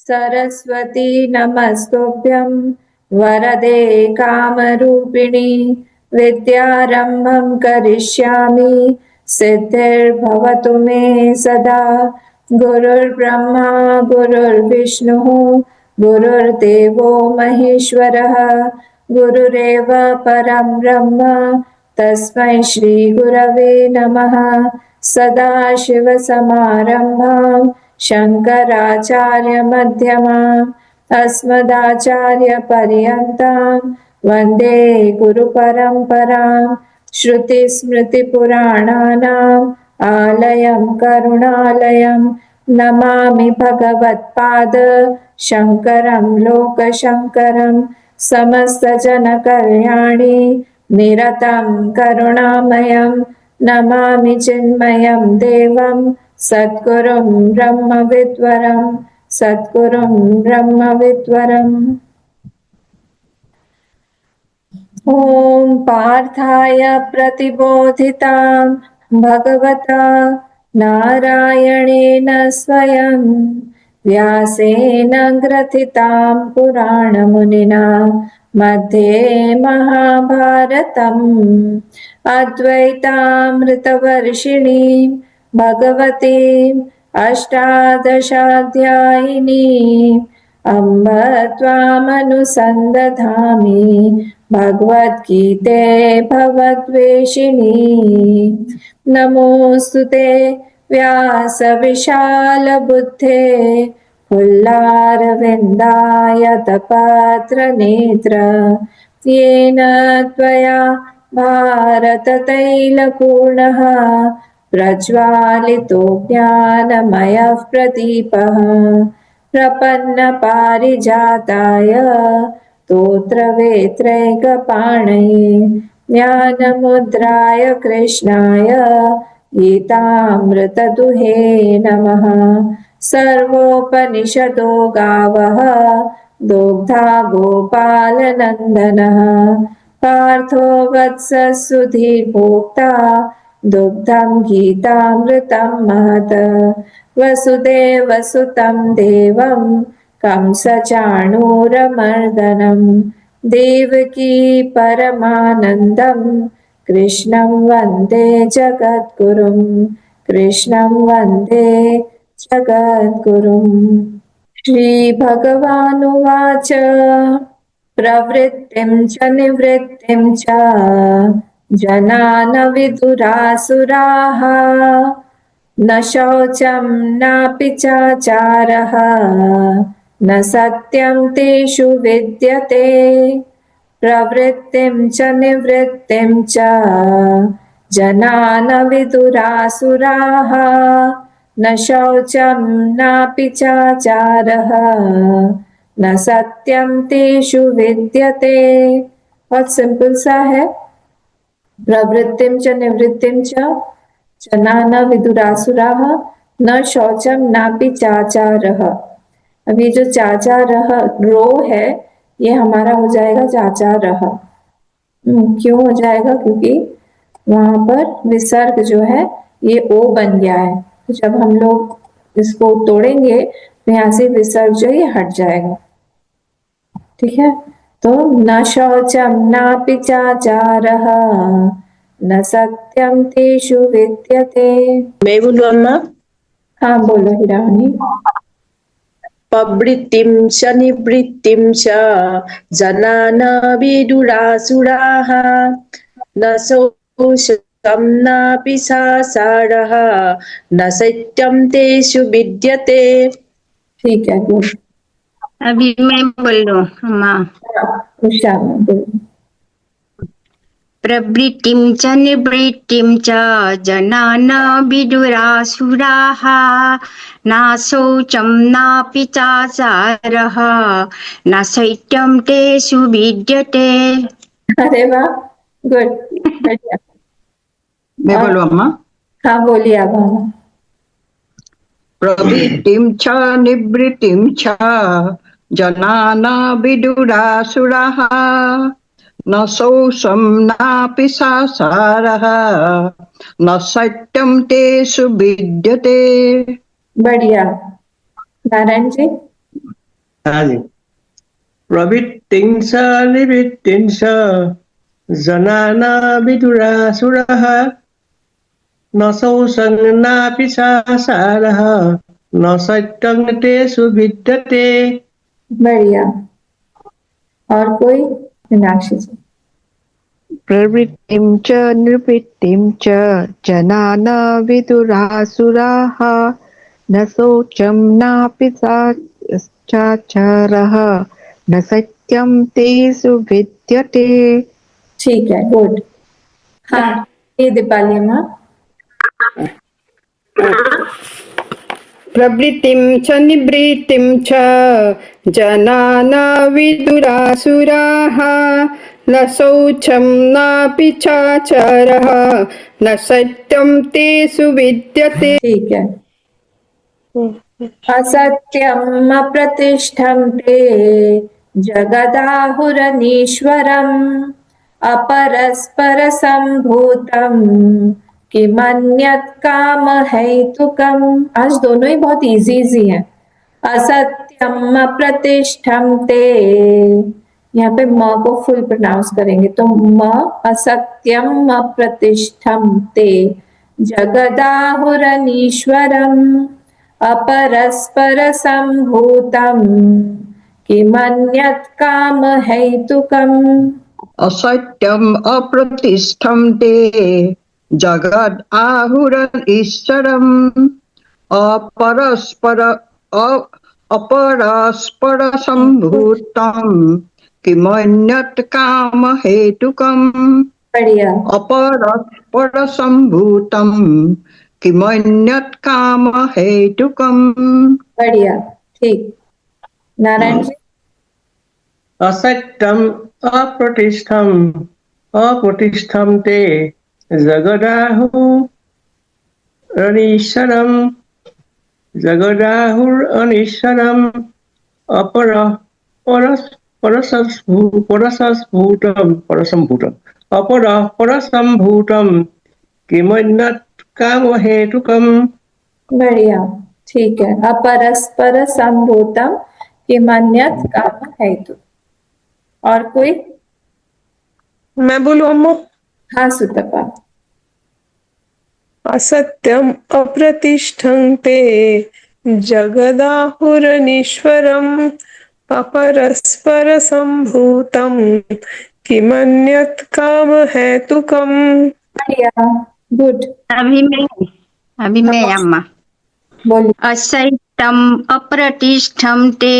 सरस्वती नमस्तुभ्यं वरदे कामरूपिणी विद्यारम्भं करिष्यामि सिद्धिर्भवतु मे सदा। गुरुर्ब्रह्मा गुरुर्विष्णुः गुरुर्देवो महेश्वरः गुरुरेव परं ब्रह्म तस्मै श्री गुरवे नमः। सदाशिवसमारम्भां शङ्कराचार्यमध्यमाम् अस्मदाचार्यपर्यन्तां वन्दे गुरुपरम्परां। श्रुतिस्मृतिपुराणानाम् आलयं करुणालयं नमामि भगवत्पाद शङ्करं लोकशङ्करं। समस्तजनकल्याणी निरतं करुणामयं नमामि चिन्मयं देवं सद्गुरुं ब्रह्मविद्वरं सद्गुरुं ब्रह्मविद्वरम्। ॐ पार्थाय प्रतिबोधितां भगवता नारायणेन स्वयं व्यासेन ग्रथितां पुराणमुनिना मध्ये महाभारतम् अद्वैतामृतवर्षिणीं भगवतीम् अष्टादशाध्यायिनीम् अम्ब त्वामनुसन्दधामि भगवद्गीते भवद्वेषिणी। नमोऽस्तु ते व्यासविशालबुद्धे फुल्लारविन्दायतपात्रनेत्र येन त्वया भारततैलपूर्णः प्रज्वालितो ज्ञानमयः प्रदीपः प्रपन्नपारिजाताय स्तोत्रवेत्रैकपाणये ज्ञानमुद्राय कृष्णाय गीतामृतदुहे नमः। सर्वोपनिषदो गावः दोग्धा गोपालनन्दनः पार्थो वत्सः सुधीर्भोक्ता दुग्धं गीतामृतं महत्। वसुदेवसुतं देवं कंसचाणूरमर्दनं देवकी परमानन्दं कृष्णं वन्दे जगद्गुरुं कृष्णं वन्दे जगद्गुरुम्। श्रीभगवानुवाच प्रवृत्तिं च निवृत्तिं च जना न विदुरासुराः न शौचं नापि चाचारः न सत्यं तेषु विद्यते। प्रवृत्तिं च निवृत्तिं च जना न विदुरासुराः न शौचं नापि चाचारः न सत्यं तेषु विद्यते। बहुत सिंपल सा है। प्रवृत्तिं च निवृत्तिं च जना न विदुरासुराः न शौचम नापि चाचारः। अभी जो चाचारः रो है ये हमारा हो जाएगा चाचारः। क्यों हो जाएगा? क्योंकि वहां पर विसर्ग जो है ये ओ बन गया है। तो जब हम लोग इसको तोड़ेंगे तो यहाँ से विसर्ग जो ये हट जाएगा। ठीक है, तो न शौचम नापि चाचारः न सत्यम तेषु विद्यते। मैं बोलूं अम्मा? हाँ बोलो हिरानी। प्रवृत्तिं च निवृत्तिं च जना न विदुरासुराः न शौचं नापि चाचारः न सत्यं तेषु विद्यते। ठीक है, गुड। अभी मैं बोल रहा हूँ अम्मा। प्रवृत्तिं च निवृत्तिं च जना न विदुरासुराः न शौचं नापि चाचारः न सत्यं तेषु विद्यते। अरे वाह, गुड, बढ़िया। मैं बोलूं अम्मा? हाँ बोलिए अब। प्रवृत्तिं च निवृत्तिं च जना न विदुरासुराः न शौचं नापि चाचारः न सत्यं तेषु विद्यते। बढ़िया। नारायण जी? हाँ जी। प्रवृत्तिं च निवृत्तिं च जनाना विदुरासुरः न शौचं नापि चासारः न सत्यं तेषु विद्यते। बढ़िया। और कोई? मीनाक्षी जी। प्रवृत्तिं च निवृत्तिं च जनान विदुरासुराः न शौचं नापि चाचारः न सत्यं तेषु विद्यते। ठीक है, गुड। हाँ, ये दीपाली माँ। प्रवृत्तिं च निवृत्तिं च जनान विदुरासुराः न शौचं नापि चाचारः न सत्यं तेषु विद्यते। ठीक है। असत्यम् अप्रतिष्ठं ते जगदाहुरनीश्वरम् अपरस्परसम्भूतम् किमन्यत् कामहेतुकम्। आज दोनों ही बहुत इजी हैं। असत्यम् अप्रतिष्ठं ते, यहाँ पे म को फुल प्रोनाउंस करेंगे तो म। असत्यम् अप्रतिष्ठं ते जगदाहुरनीश्वरम् अपरस्परसम्भूतम् किमन्यत् कामहेतुकम्। असत्यम् अप्रतिष्ठं ते जगद् आहुरनीश्वरम् अपरस्परसम्भूतं किमन्यत् कामहेतुकम्। बढ़िया। अपरस्परसम्भूतं किमन्यत् कामहेतुकम्। बढ़िया, ठीक। नारायण जी। असत्यम् अप्रतिष्ठं ते जगदाहुरनीश्वरम् परसम्भूतम् किमन्यत् कामहेतुकम्। बढ़िया, ठीक है। अपरस्पर संभूतम किमन्यत् काम हेतु। और कोई? मैं बोलूं अम्मू? हाँ सुतपा। असत्यम् अप्रतिष्ठं ते जगदाहुरनीश्वरम् अपरस्परसम्भूतं किमन्यत् कामहेतुकम्। बढ़िया, गुड। अभी मैं अम्मा। बोलिए। असैतम् अप्रतिष्ठं ते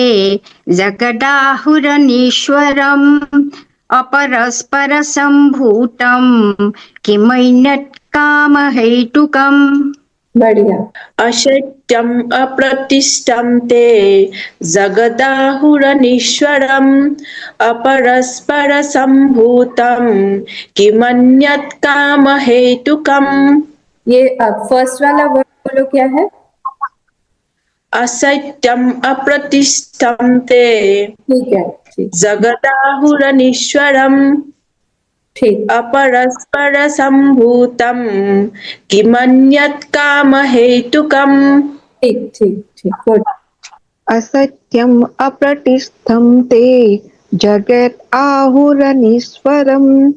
जगदाहुरनीश्वरम् अपरस्परसम्भूतं किमन्यत् कामहेतुकम्। बढ़िया। असत्यम् अप्रतिष्ठं ते जगदाहुरनीश्वरम् अपरस्परसम्भूतं किमन्यत् कामहेतुकम्। ये फर्स्ट वाला वर्ड बोलो, क्या है? असत्यम् अप्रतिष्ठं ते ठीक है, ठीक। जगदाहुरनीश्वरम् ठीक, अपरस्परसम्भूतं किमन्यत् कामहेतुकम्। ठीक, ठीक, ठीक, गुड। असत्यम् अप्रतिष्ठं ते जगत् आहुरनीश्वरम्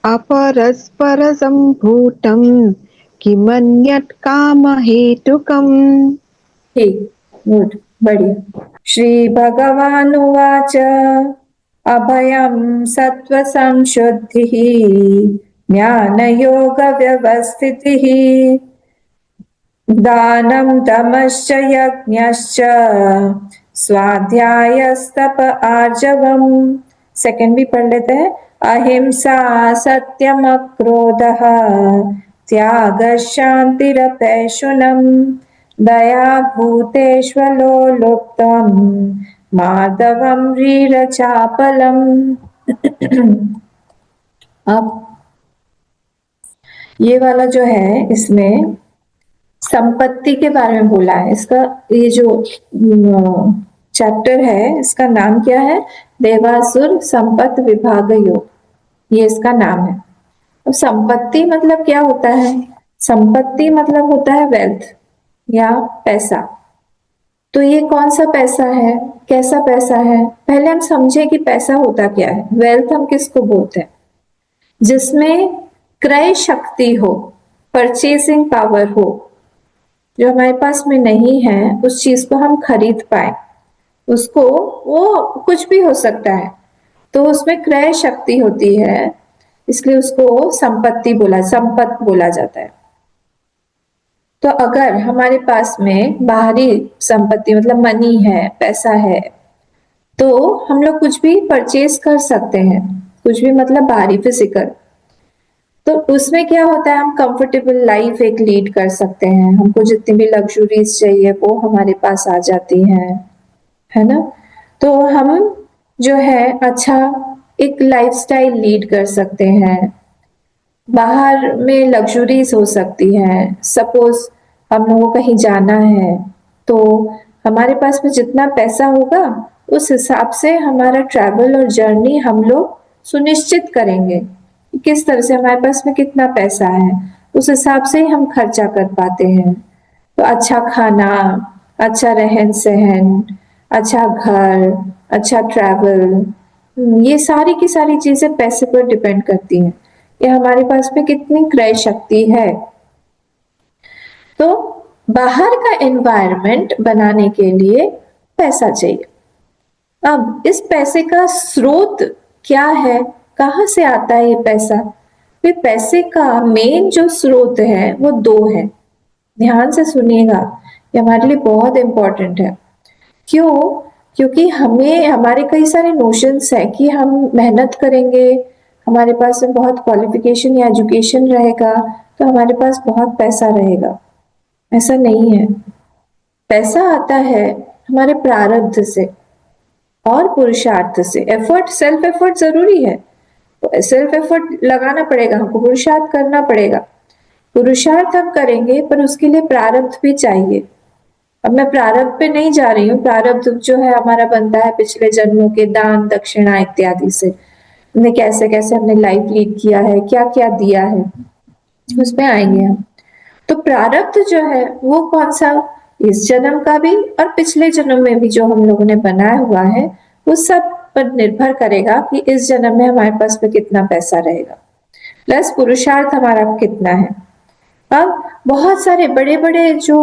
अपरस्परसम्भूतं किमन्यत् कामहेतुकम्। ठीक, गुड, बढ़िया। श्री भगवानुवाच अभयं सत्त्वसंशुद्धिः ज्ञानयोगव्यवस्थितिः दानं दमश्च यज्ञश्च स्वाध्यायस्तप आर्जवम्। सेकंड भी पढ़ लेते हैं। अहिंसा सत्यमक्रोधः त्यागः शान्तिरपैशुनम् दया भूतेष्वलो लुप्तम् माधवम् ह्रीरचापलम्। अब ये वाला जो है, इसमें संपत्ति के बारे में बोला है। इसका ये जो चैप्टर है, इसका नाम क्या है? देवासुर संपत्ति विभाग योग, ये इसका नाम है। अब संपत्ति मतलब क्या होता है? संपत्ति मतलब होता है वेल्थ या पैसा। तो ये कौन सा पैसा है, कैसा पैसा है? पहले हम समझे कि पैसा होता क्या है। वेल्थ हम किसको बोलते हैं? जिसमें क्रय शक्ति हो, परचेसिंग पावर हो, जो हमारे पास में नहीं है उस चीज को हम खरीद पाए, उसको, वो कुछ भी हो सकता है, तो उसमें क्रय शक्ति होती है, इसलिए उसको संपत्ति बोला जाता है। तो अगर हमारे पास में बाहरी संपत्ति मतलब मनी है, पैसा है, तो हम लोग कुछ भी परचेज कर सकते हैं, कुछ भी मतलब बाहरी फिजिकल। तो उसमें क्या होता है, हम कंफर्टेबल लाइफ एक लीड कर सकते हैं, हमको जितनी भी लग्जरीज चाहिए वो हमारे पास आ जाती हैं, है ना। तो हम जो है अच्छा एक लाइफस्टाइल लीड कर सकते हैं, बाहर में लग्जरीज हो सकती हैं। सपोज हम लोगों को कहीं जाना है तो हमारे पास में जितना पैसा होगा उस हिसाब से हमारा ट्रैवल और जर्नी हम लोग सुनिश्चित करेंगे। किस तरह से हमारे पास में कितना पैसा है उस हिसाब से ही हम खर्चा कर पाते हैं। तो अच्छा खाना, अच्छा रहन सहन, अच्छा घर, अच्छा ट्रैवल, ये सारी की सारी चीजें पैसे पर डिपेंड करती हैं कि हमारे पास में कितनी क्रय शक्ति है। तो बाहर का एनवायरनमेंट बनाने के लिए पैसा चाहिए। अब इस पैसे का स्रोत क्या है, कहाँ से आता है ये पैसा? फिर पैसे का मेन जो स्रोत है वो दो है। ध्यान से सुनिएगा, ये हमारे लिए बहुत इंपॉर्टेंट है। क्यों? क्योंकि हमें हमारे कई सारे नोशंस है कि हम मेहनत करेंगे, हमारे पास में बहुत क्वालिफिकेशन या एजुकेशन रहेगा तो हमारे पास बहुत पैसा रहेगा। ऐसा नहीं है। पैसा आता है हमारे प्रारब्ध से और पुरुषार्थ से। एफर्ट, सेल्फ एफर्ट जरूरी है, तो सेल्फ एफर्ट लगाना पड़ेगा, हमको पुरुषार्थ करना पड़ेगा। पुरुषार्थ हम करेंगे पर उसके लिए प्रारब्ध भी चाहिए। अब मैं प्रारब्ध पे नहीं जा रही हूँ, प्रारब्ध जो है हमारा बनता है पिछले जन्मों के दान दक्षिणा इत्यादि से, हमने कैसे कैसे हमने लाइफ लीड किया है, क्या क्या दिया है, उसमें आएंगे हम। तो प्रारब्ध जो है वो कौन सा, इस जन्म का भी और पिछले जन्म में भी जो हम लोगों ने बनाया हुआ है, वो सब पर निर्भर करेगा कि इस जन्म में हमारे पास में कितना पैसा रहेगा, प्लस पुरुषार्थ हमारा कितना है। अब बहुत सारे बड़े बड़े जो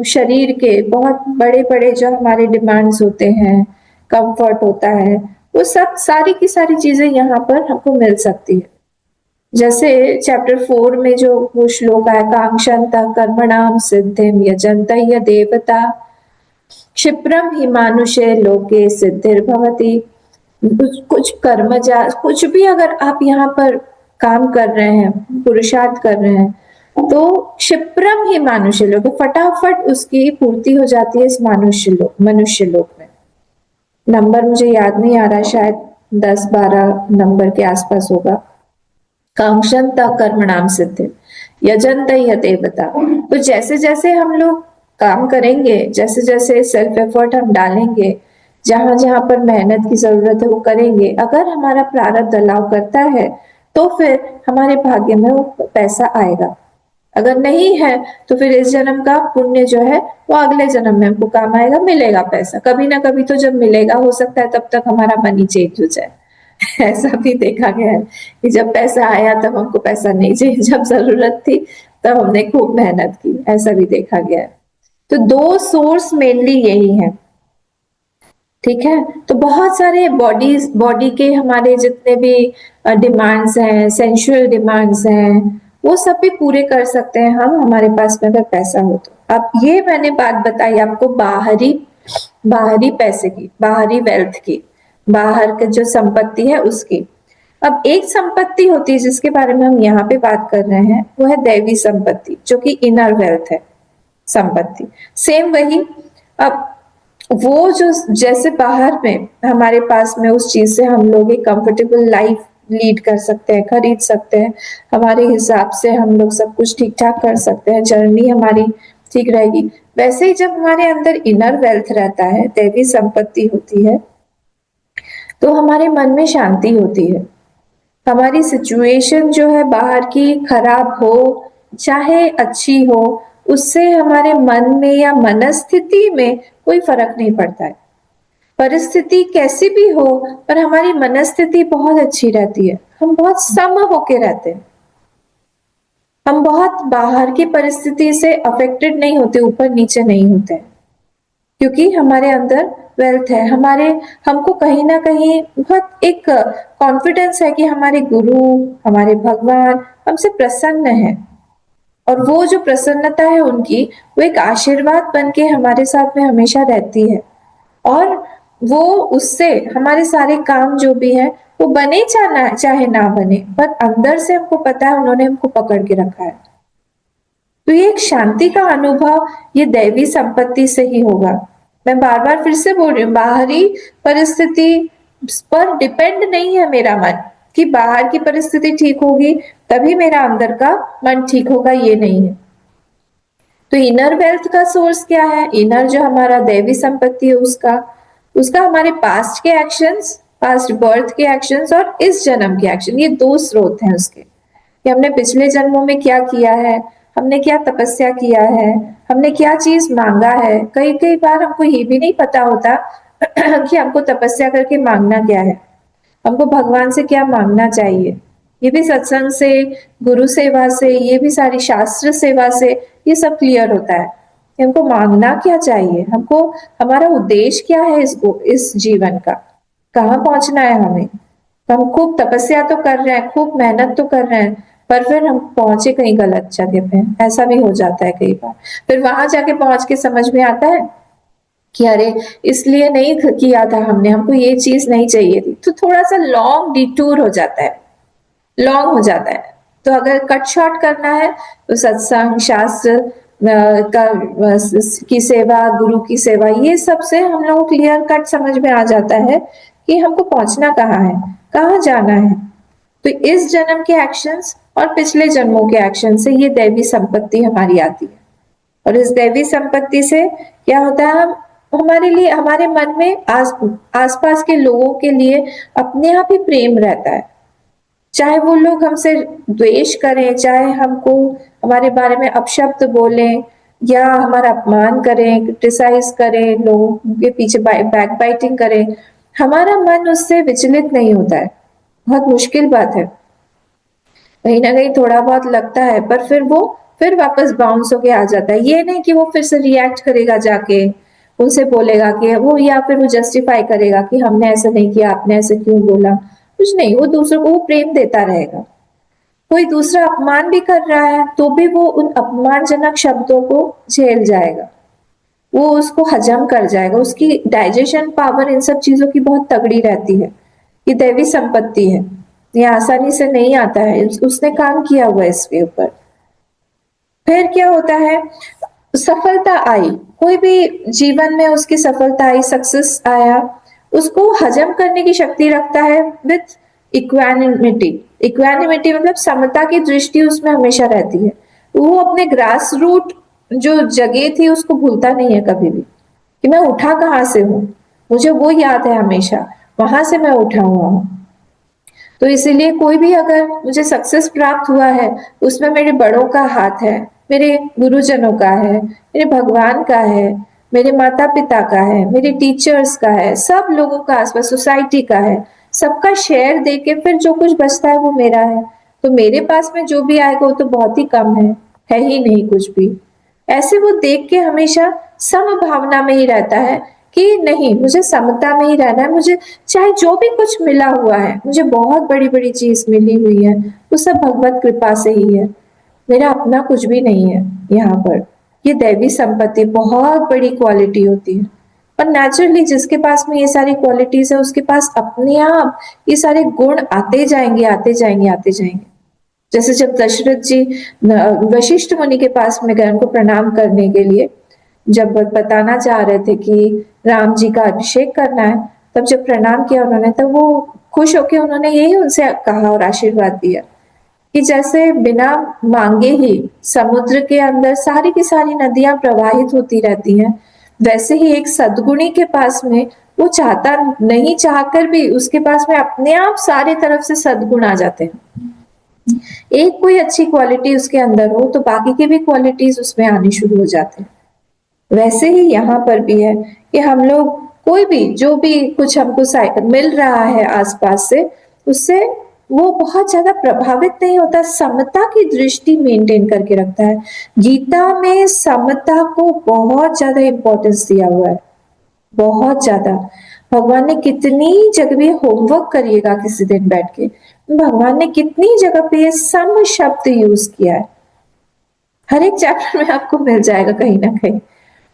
शरीर के बहुत बड़े बड़े जो हमारे डिमांड्स होते हैं, कंफर्ट होता है, वो सब सारी की सारी चीजें यहाँ पर हमको मिल सकती है। जैसे चैप्टर 4 में जो वो श्लोक आया, कांक्षन्ता कर्मणाम सिद्धिम यजन्त य देवता क्षिप्रम ही मानुषे लोके सिद्धिर्भवति। कुछ कर्मजा, कुछ भी अगर आप यहाँ पर काम कर रहे हैं, पुरुषार्थ कर रहे हैं, तो क्षिप्रम ही मनुष्य लोक, फटाफट उसकी पूर्ति हो जाती है इस मनुष्य लोक में। नंबर मुझे याद नहीं आ रहा, शायद 10-12 नंबर के आसपास होगा। कांक्षन्ता कर्मणाम सिद्धि यजन्त य देवता। तो जैसे जैसे हम लोग काम करेंगे, जैसे जैसे सेल्फ एफर्ट हम डालेंगे, जहां जहां पर मेहनत की जरूरत है वो करेंगे, अगर हमारा प्रारब्ध अलाउ करता है तो फिर हमारे भाग्य में वो पैसा आएगा। अगर नहीं है तो फिर इस जन्म का पुण्य जो है वो अगले जन्म में हमको काम आएगा, मिलेगा पैसा कभी ना कभी। तो जब मिलेगा, हो सकता है तब तक हमारा मनी चेंज हो जाए। ऐसा भी देखा गया है कि जब पैसा आया तब हमको पैसा नहीं चाहिए, जब जरूरत थी तब हमने खूब मेहनत की, ऐसा भी देखा गया है। तो दो सोर्स मेनली यही है, ठीक है। तो बहुत सारे बॉडी के हमारे जितने भी डिमांड्स हैं, सेंसुअल डिमांड्स हैं, वो सब भी पूरे कर सकते हैं हम, हमारे पास में अगर पैसा हो तो। अब ये मैंने बात बताई आपको बाहरी पैसे की, बाहरी वेल्थ की, बाहर की जो संपत्ति है उसकी। अब एक संपत्ति होती है जिसके बारे में हम यहाँ पे बात कर रहे हैं, वो है दैवी संपत्ति, जो कि इनर वेल्थ है संपत्ति। सेम वही, अब वो जो जैसे बाहर में हमारे पास में उस चीज से हम लोग एक कंफर्टेबल लाइफ लीड कर सकते हैं, खरीद सकते हैं, हमारे हिसाब से हम लोग सब कुछ ठीक ठाक कर सकते हैं, जर्नी हमारी ठीक रहेगी। वैसे ही जब हमारे अंदर इनर वेल्थ रहता है, दैवी संपत्ति होती है, तो हमारे मन में शांति होती है। हमारी सिचुएशन जो है बाहर की खराब हो चाहे अच्छी हो, उससे हमारे मन में या मनस्थिति में कोई फर्क नहीं पड़ता है। परिस्थिति कैसी भी हो, पर हमारी मनस्थिति बहुत अच्छी रहती है, हम बहुत सम होके रहते हैं, हम बहुत बाहर की परिस्थिति से अफेक्टेड नहीं होते, ऊपर नीचे नहीं होते हैं, क्योंकि हमारे अंदर वेल्थ है, हमको कहीं ना कहीं बहुत एक कॉन्फिडेंस है कि हमारे गुरु, हमारे भगवान हमसे प्रसन्न है, और वो जो प्रसन्नता है उनकी, वो एक आशीर्वाद बन के हमारे साथ में हमेशा रहती है, और वो उससे हमारे सारे काम जो भी है वो बने चाहे ना बने, पर अंदर से हमको पता है उन्होंने हमको पकड़ के रखा है। तो ये एक शांति का अनुभव ये दैवी संपत्ति से ही होगा। मैं बार बार फिर से बोल रही हूँ, बाहरी परिस्थिति पर डिपेंड नहीं है मेरा मन, कि बाहर की परिस्थिति ठीक होगी तभी मेरा अंदर का मन ठीक होगा, ये नहीं है। तो इनर वेल्थ का सोर्स क्या है? इनर जो हमारा दैवी संपत्ति है उसका हमारे पास्ट के एक्शंस, पास्ट बर्थ के एक्शंस और इस जन्म के एक्शन, ये दो स्रोत हैं उसके, कि हमने पिछले जन्मों में क्या किया है, हमने क्या तपस्या किया है, हमने क्या चीज मांगा है। कई बार हमको ये भी नहीं पता होता कि हमको तपस्या करके मांगना क्या है, हमको भगवान से क्या मांगना चाहिए। ये भी सत्संग से, गुरु सेवा से, ये भी सारी शास्त्र सेवा से ये सब क्लियर होता है कि हमको मांगना क्या चाहिए, हमको हमारा उद्देश्य क्या है इस जीवन का, कहाँ पहुंचना है हमें। तो हम खूब तपस्या तो कर रहे हैं, खूब मेहनत तो कर रहे हैं, पर फिर हम पहुंचे कहीं गलत जगह पे, ऐसा भी हो जाता है कई बार। फिर वहां जाके पहुंच के समझ में आता है कि अरे इसलिए नहीं किया था हमने, हमको ये चीज नहीं चाहिए थी। तो थोड़ा सा लॉन्ग डिटूर हो जाता है, लॉन्ग हो जाता है। तो अगर कट शॉर्ट करना है तो सत्संग, शास्त्र की सेवा, गुरु की सेवा, ये सब से हम लोग को क्लियर कट समझ में आ जाता है कि हमको पहुंचना कहाँ है, कहाँ जाना है। तो इस जन्म के एक्शंस और पिछले जन्मों के एक्शन से ये दैवी संपत्ति हमारी आती है, और इस दैवी संपत्ति से क्या होता है, हम हमारे लिए, हमारे मन में आसपास के लोगों के लिए अपने आप ही प्रेम रहता है। चाहे वो लोग हमसे द्वेष करें, चाहे हमको हमारे बारे में अपशब्द बोलें या हमारा अपमान करें, क्रिटिसाइज करें, लोगों के पीछे बैक बाइटिंग करें, हमारा मन उससे विचलित नहीं होता है। बहुत मुश्किल बात है, कहीं ना कहीं थोड़ा बहुत लगता है, पर फिर वो फिर वापस बाउंस होके आ जाता है। ये नहीं कि वो फिर से रिएक्ट करेगा, जाके उनसे बोलेगा कि वो, या फिर वो जस्टिफाई करेगा कि हमने ऐसा नहीं किया, आपने ऐसे क्यों बोला, कुछ नहीं। वो दूसरों को वो प्रेम देता रहेगा। कोई दूसरा अपमान भी कर रहा है तो भी वो उन अपमानजनक शब्दों को झेल जाएगा, वो उसको हजम कर जाएगा। उसकी डाइजेशन पावर इन सब चीजों की बहुत तगड़ी रहती है। ये दैवी संपत्ति है, ये आसानी से नहीं आता है, उसने काम किया हुआ है इसके ऊपर। फिर क्या होता है, सफलता आई, कोई भी जीवन में उसकी सफलता आई, सक्सेस आया, उसको हजम करने की शक्ति रखता है विथ इक्वानिमिटी। इक्वानिमिटी मतलब समता की दृष्टि उसमें हमेशा रहती है। वो अपने ग्रास रूट जो जगह थी उसको भूलता नहीं है कभी भी, कि मैं उठा कहाँ से हूँ, मुझे वो याद है हमेशा, वहां से मैं उठा हुआ हूँ। तो इसीलिए कोई भी अगर मुझे सक्सेस प्राप्त हुआ है, उसमें मेरे बड़ों का हाथ है, मेरे गुरुजनों का है, मेरे भगवान का है, मेरे माता पिता का है, मेरे टीचर्स का है, सब लोगों का, आसपास सोसाइटी का है, सबका शेयर देके फिर जो कुछ बचता है वो मेरा है। तो मेरे पास में जो भी आएगा वो तो बहुत ही कम है ही नहीं कुछ भी। ऐसे वो देख के हमेशा समभावना में ही रहता है कि नहीं, मुझे समता में ही रहना है, मुझे चाहे जो भी कुछ मिला हुआ है, मुझे बहुत बड़ी बड़ी चीज मिली हुई है, वो सब भगवत कृपा से ही है, मेरा अपना कुछ भी नहीं है यहाँ पर। ये दैवी संपत्ति बहुत बड़ी क्वालिटी होती है, और नेचुरली जिसके पास में ये सारी क्वालिटीज है उसके पास अपने आप ये सारे गुण आते जाएंगे, आते जाएंगे, आते जाएंगे। जैसे जब दशरथ जी वशिष्ठ मुनि के पास में गए उनको प्रणाम करने के लिए, जब बताना चाह रहे थे कि राम जी का अभिषेक करना है, तब जब प्रणाम किया उन्होंने, तब वो खुश होकर उन्होंने यही उनसे कहा और आशीर्वाद दिया कि जैसे बिना मांगे ही समुद्र के अंदर सारी की सारी नदियां प्रवाहित होती रहती हैं, वैसे ही एक सद्गुणी के पास में वो चाहता नहीं, चाहकर भी उसके पास में अपने आप सारे तरफ से सद्गुण आ जाते हैं। एक कोई अच्छी क्वालिटी उसके अंदर हो तो बाकी की भी क्वालिटीज उसमें आनी शुरू हो जाते हैं। वैसे ही यहाँ पर भी है कि हम लोग कोई भी जो भी कुछ हमको मिल रहा है आसपास से, उससे वो बहुत ज्यादा प्रभावित नहीं होता, समता की दृष्टि मेंटेन करके रखता है। गीता में समता को बहुत ज्यादा इंपॉर्टेंस दिया हुआ है, बहुत ज्यादा। भगवान ने कितनी जगह भी होमवर्क करिएगा किसी दिन बैठ के, भगवान ने कितनी जगह पे ये सम शब्द यूज किया है, हर एक चैप्टर में आपको मिल जाएगा कहीं ना कहीं।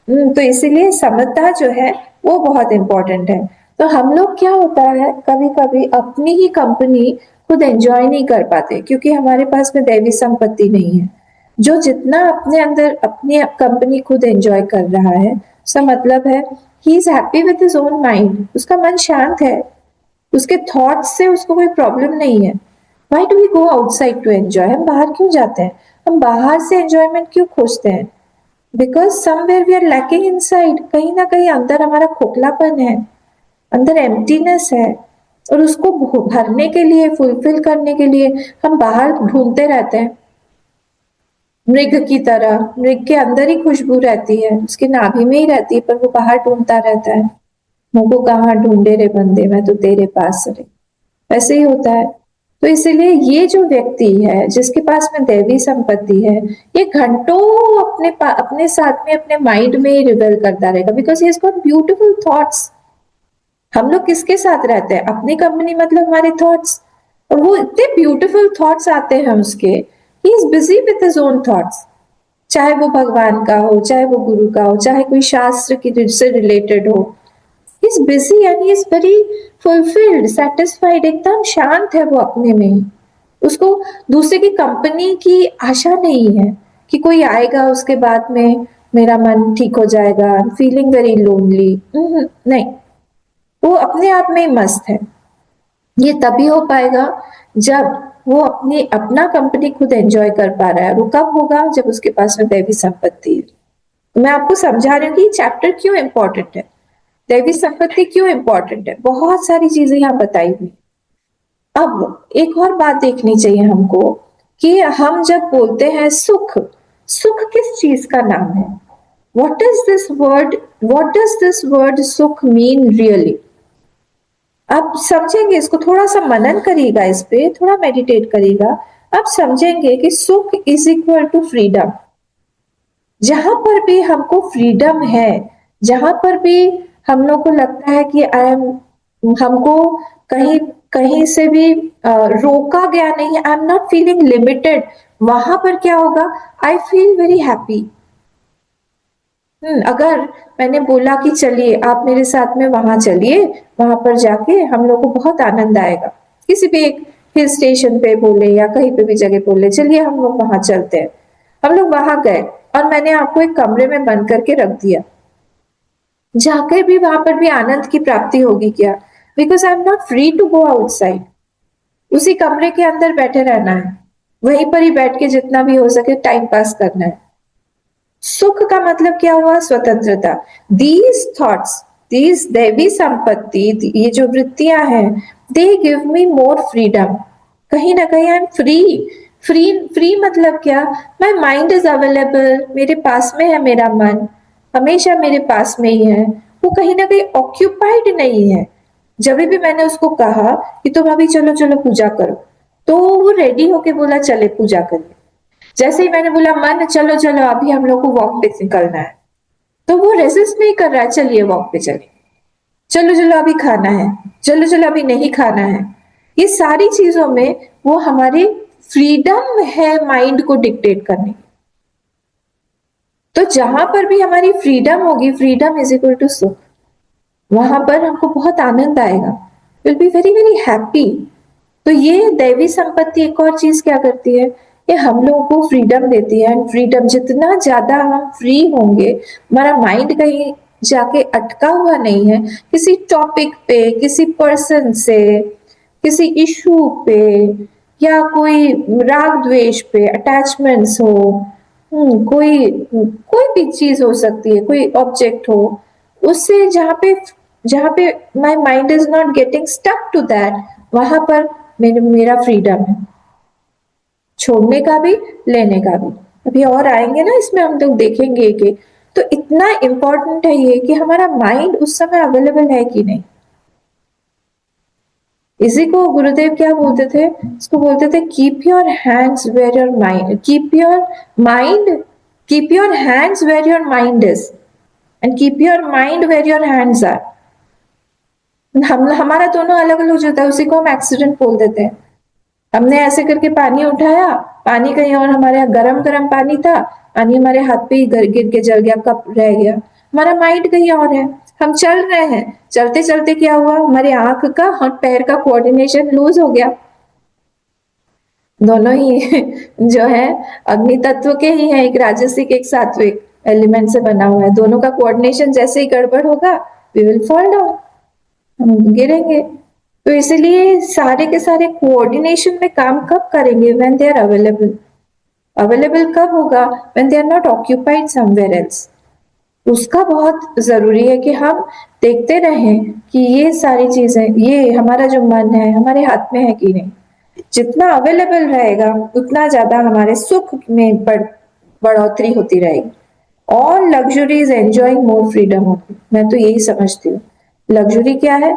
तो इसीलिए समता जो है वो बहुत इंपॉर्टेंट है। तो हम लोग क्या होता है, कभी कभी अपनी ही कंपनी खुद एंजॉय नहीं कर पाते क्योंकि हमारे पास में दैवी संपत्ति नहीं है। जो जितना अपने अंदर अपनी कंपनी खुद एंजॉय कर रहा है, उसका मतलब है he is happy with his own mind, उसका मन शांत है, उसके थॉट्स से उसको कोई प्रॉब्लम नहीं है। Why do we go outside to enjoy? हम बाहर क्यों जाते हैं, हम बाहर से एंजॉयमेंट क्यों खोजते हैं? Because somewhere we are lacking inside, कहीं ना कहीं अंदर हमारा खोखलापन है, अंदर एम्प्टीनेस है, और उसको भरने के लिए, फुलफिल करने के लिए हम बाहर ढूंढते रहते हैं। मृग की तरह, मृग के अंदर ही खुशबू रहती है, उसके नाभि में ही रहती है, पर वो बाहर ढूंढता रहता है, मुझको कहाँ ढूंढे रे बंदे, मैं तो तेरे पास रे। ऐसे ही होता है। तो इसीलिए ये जो व्यक्ति है जिसके पास में दैवी संपत्ति है, ये घंटों अपने साथ में, अपने माइंड में ही रिवेल करता रहेगा, because he has got beautiful thoughts. हम लोग किसके साथ रहते हैं? अपनी कंपनी, मतलब हमारे थॉट्स, और वो इतने ब्यूटीफुल थॉट्स आते हैं उसके, he is busy with his own thoughts, चाहे वो भगवान का हो, चाहे वो गुरु का हो, चाहे कोई शास्त्र की से रिलेटेड हो। He is busy and he is very fulfilled, satisfied, एकदम शांत है वो अपने में ही। उसको दूसरे की कंपनी की आशा नहीं है कि कोई आएगा उसके बाद में मेरा मन ठीक हो जाएगा, फीलिंग वेरी लोनली, नहीं, वो अपने आप में ही मस्त है। ये तभी हो पाएगा जब वो अपना कंपनी खुद एंजॉय कर पा रहा है। वो कब होगा? जब उसके पास में दैवी संपत्ति है। तो मैं आपको समझा रही हूँ कि चैप्टर क्यों इंपॉर्टेंट है, दैवी संपत्ति क्यों इंपॉर्टेंट है, बहुत सारी चीजें यहाँ बताई हुई। अब एक और बात देखनी चाहिए हमको कि हम जब बोलते हैं सुख, सुख किस चीज का नाम है? what does this word सुख mean really? आप समझेंगे इसको, थोड़ा सा मनन करिएगा, इस पे थोड़ा मेडिटेट करिएगा, आप समझेंगे कि सुख इज इक्वल टू फ्रीडम। जहां पर भी हमको फ्रीडम है, जहां पर भी हम लोग को लगता है कि हमको कहीं कहीं से भी रोका गया नहीं है, I am not feeling limited, वहां पर क्या होगा? I feel very happy. अगर मैंने बोला कि चलिए आप मेरे साथ में वहां चलिए, वहां पर जाके हम लोग को बहुत आनंद आएगा, किसी भी एक हिल स्टेशन पे बोले या कहीं पे भी जगह बोले चलिए हम लोग वहां चलते हैं, हम लोग वहां गए और मैंने आपको एक कमरे में बंद करके रख दिया, जाकर भी वहां पर भी आनंद की प्राप्ति होगी क्या? Because I am not free to go outside, उसी कमरे के अंदर बैठे रहना है, वहीं पर ही बैठ के जितना भी हो सके टाइम पास करना है। सुख का मतलब क्या हुआ? स्वतंत्रता। दीज थॉट्स, दीज दैवी संपत्ति, ये जो वृत्तियां हैं, they give me more freedom. कहीं ना कहीं आई एम फ्री मतलब क्या? माई माइंड इज अवेलेबल, मेरे पास में है मेरा मन, हमेशा मेरे पास में ही है, वो कहीं ना कहीं ऑक्यूपाइड नहीं है। जब भी मैंने उसको कहा कि तुम अभी चलो चलो पूजा करो, तो वो रेडी होके बोला चले पूजा करिए। जैसे ही मैंने बोला मन चलो चलो अभी हम लोग को वॉक पे निकलना है, तो वो रेजिस्ट नहीं कर रहा है, चलिए वॉक पे चलिए, चलो चलो अभी खाना है, चलो चलो अभी नहीं खाना है। ये सारी चीजों में वो हमारी फ्रीडम है माइंड को डिक्टेट करने। तो जहां पर भी हमारी फ्रीडम होगी, फ्रीडम इज इक्वल टू सुख, वहां पर हमको बहुत आनंद आएगा, will be very very happy. तो ये दैवी संपत्ति एक और चीज क्या करती है, ये हम लोगों को फ्रीडम देती है। एंड फ्रीडम, जितना ज्यादा हम फ्री होंगे, हमारा माइंड कहीं जाके अटका हुआ नहीं है किसी टॉपिक पे, किसी पर्सन से, किसी इशू पे, या कोई राग द्वेष पे, अटैचमेंट्स हो, कोई भी चीज हो सकती है, कोई ऑब्जेक्ट हो, उससे जहाँ पे my mind is not getting stuck to that, वहां पर मेरा फ्रीडम है, छोड़ने का भी लेने का भी। अभी और आएंगे ना इसमें हम लोग देखेंगे कि तो इतना इम्पोर्टेंट है ये कि हमारा माइंड उस समय अवेलेबल है कि नहीं। इसी को गुरुदेव क्या बोलते थे, इसको बोलते थे keep your hands where your mind, keep your hands where your mind is and keep your mind where your hands are. हमारा दोनों अलग अलग हो जाता है, उसी को हम एक्सीडेंट बोल देते हैं। हमने ऐसे करके पानी उठाया, पानी कहीं और, हमारे यहाँ गरम गरम पानी था, पानी हमारे हाथ पे ही गिर के जल गया, कप रह गया, हमारा माइंड कहीं और है। हम चल रहे हैं, चलते चलते क्या हुआ, हमारे आंख का और पैर का कोऑर्डिनेशन लूज हो गया। दोनों ही जो है अग्नि तत्व के ही है, एक राजसिक एक सात्विक एलिमेंट से बना हुआ है। दोनों का कोऑर्डिनेशन जैसे ही गड़बड़ होगा, वी विल फॉल डाउन, हम गिरेंगे। तो इसलिए सारे के सारे कोऑर्डिनेशन में काम कब करेंगे, when they are available. Available कब होगा, when they are not occupied somewhere else. उसका बहुत जरूरी है कि हम देखते रहें कि ये सारी चीजें, ये हमारा जो मन है हमारे हाथ में है कि नहीं। जितना अवेलेबल रहेगा उतना ज्यादा हमारे सुख में बढ़ोतरी होती रहेगी। All luxuries enjoying more freedom होगी। मैं तो यही समझती हूँ। लग्जरी क्या है,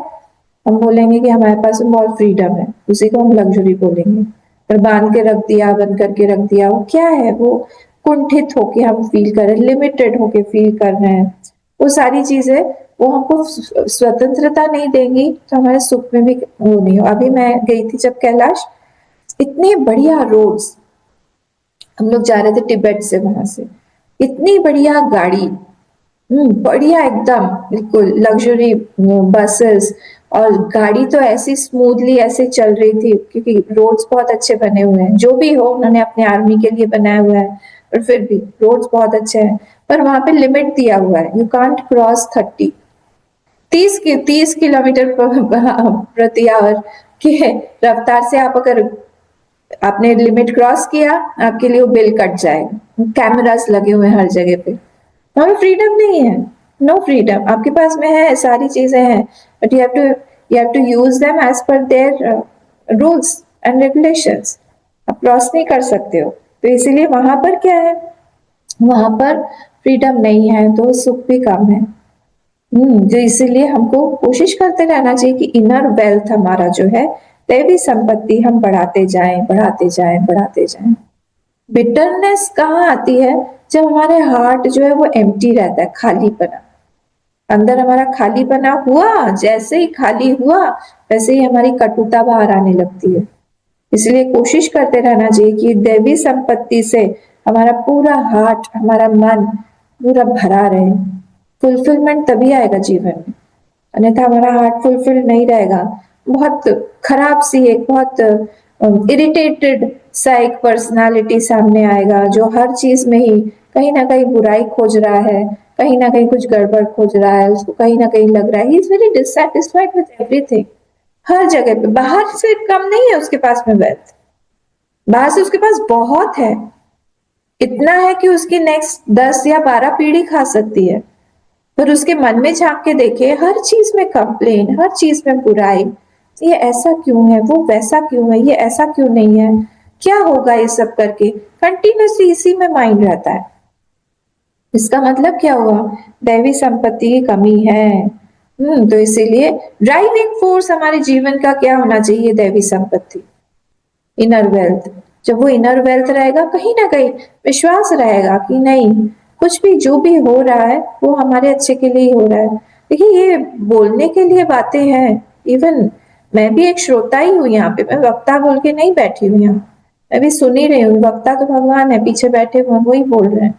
हम बोलेंगे कि हमारे पास बहुत फ्रीडम है, उसी को हम लग्जरी बोलेंगे। पर बांध के रख दिया, बंद करके रख दिया, वो क्या है, वो कुंठित होके हम फील कर रहे हैं, लिमिटेड होके फील कर रहे हैं। वो सारी चीजें वो हमको स्वतंत्रता नहीं देंगी तो हमारे सुख में भी वो नहीं हो। अभी मैं गई थी जब कैलाश, इतने बढ़िया रोड्स, हम लोग जा रहे थे तिब्बत से, वहां से इतनी बढ़िया गाड़ी, बढ़िया एकदम बिल्कुल लग्जरी बसेस, और गाड़ी तो ऐसी स्मूथली ऐसे चल रही थी क्योंकि रोड्स बहुत अच्छे बने हुए हैं। जो भी हो, उन्होंने अपने आर्मी के लिए बनाया हुआ है, पर फिर भी रोड्स बहुत अच्छे हैं। पर वहां पे लिमिट दिया हुआ है, यू कांट क्रॉस 30 किलोमीटर प्रति आवर की रफ्तार से आप अगर आपने लिमिट क्रॉस किया, आपके लिए वो बिल कट जाएगा। कैमरास लगे हुए हैं हर जगह पे। हमें फ्रीडम नहीं है, नो फ्रीडम। आपके पास में है, सारी चीजें हैं, but you have to use them as per their rules and regulations. आप क्रॉस नहीं कर सकते हो। तो इसीलिए वहां पर क्या है, वहां पर फ्रीडम नहीं है तो सुख भी कम है। जो इसीलिए हमको कोशिश करते रहना चाहिए कि इनर वेल्थ हमारा जो है, दैवी संपत्ति हम बढ़ाते जाएं, बढ़ाते जाएं, बढ़ाते जाएं। बिटरनेस कहाँ आती है, जब हमारे हार्ट जो है वो एम्प्टी रहता है, खाली पना, अंदर हमारा खाली पना हुआ, जैसे ही खाली हुआ वैसे ही हमारी कटुता बाहर आने लगती है। इसलिए कोशिश करते रहना चाहिए कि दैवी संपत्ति से हमारा पूरा हार्ट, हमारा मन पूरा भरा रहे। फुलफिलमेंट तभी आएगा जीवन में, अन्यथा हमारा हार्ट फुलफिल नहीं रहेगा। बहुत खराब सी, एक बहुत इरिटेटेड सा एक पर्सनालिटी सामने आएगा, जो हर चीज में ही कहीं ना कहीं बुराई खोज रहा है, कहीं ना कहीं कुछ गड़बड़ खोज रहा है, उसको कहीं ना कहीं लग रहा है he is very dissatisfied with everything. हर जगह पे, बाहर से कम नहीं है उसके पास में वेल्थ, बाहर से उसके पास बहुत है, इतना है कि उसकी नेक्स्ट 10 या 12 पीढ़ी खा सकती है। पर उसके मन में झांक के देखे, हर चीज में कंप्लेन, हर चीज में बुराई, ये ऐसा क्यों है, वो वैसा क्यों है, ये ऐसा क्यों नहीं है, क्या होगा, ये सब करके कंटिन्यूसली इसी में माइंड रहता है। इसका मतलब क्या हुआ, दैवी संपत्ति की कमी है। तो इसीलिए ड्राइविंग फोर्स हमारे जीवन का क्या होना चाहिए, दैवी संपत्ति, इनर वेल्थ। जब वो इनर वेल्थ रहेगा, कहीं ना कहीं विश्वास रहेगा कि नहीं, कुछ भी जो भी हो रहा है वो हमारे अच्छे के लिए ही हो रहा है। देखिए, ये बोलने के लिए बातें हैं, इवन मैं भी एक श्रोता ही हूँ यहाँ पे, मैं वक्ता बोल के नहीं बैठी हूँ यहाँ, मैं भी सुन ही रही हूँ। वक्ता तो भगवान है, पीछे बैठे हुए वो ही बोल रहे हैं।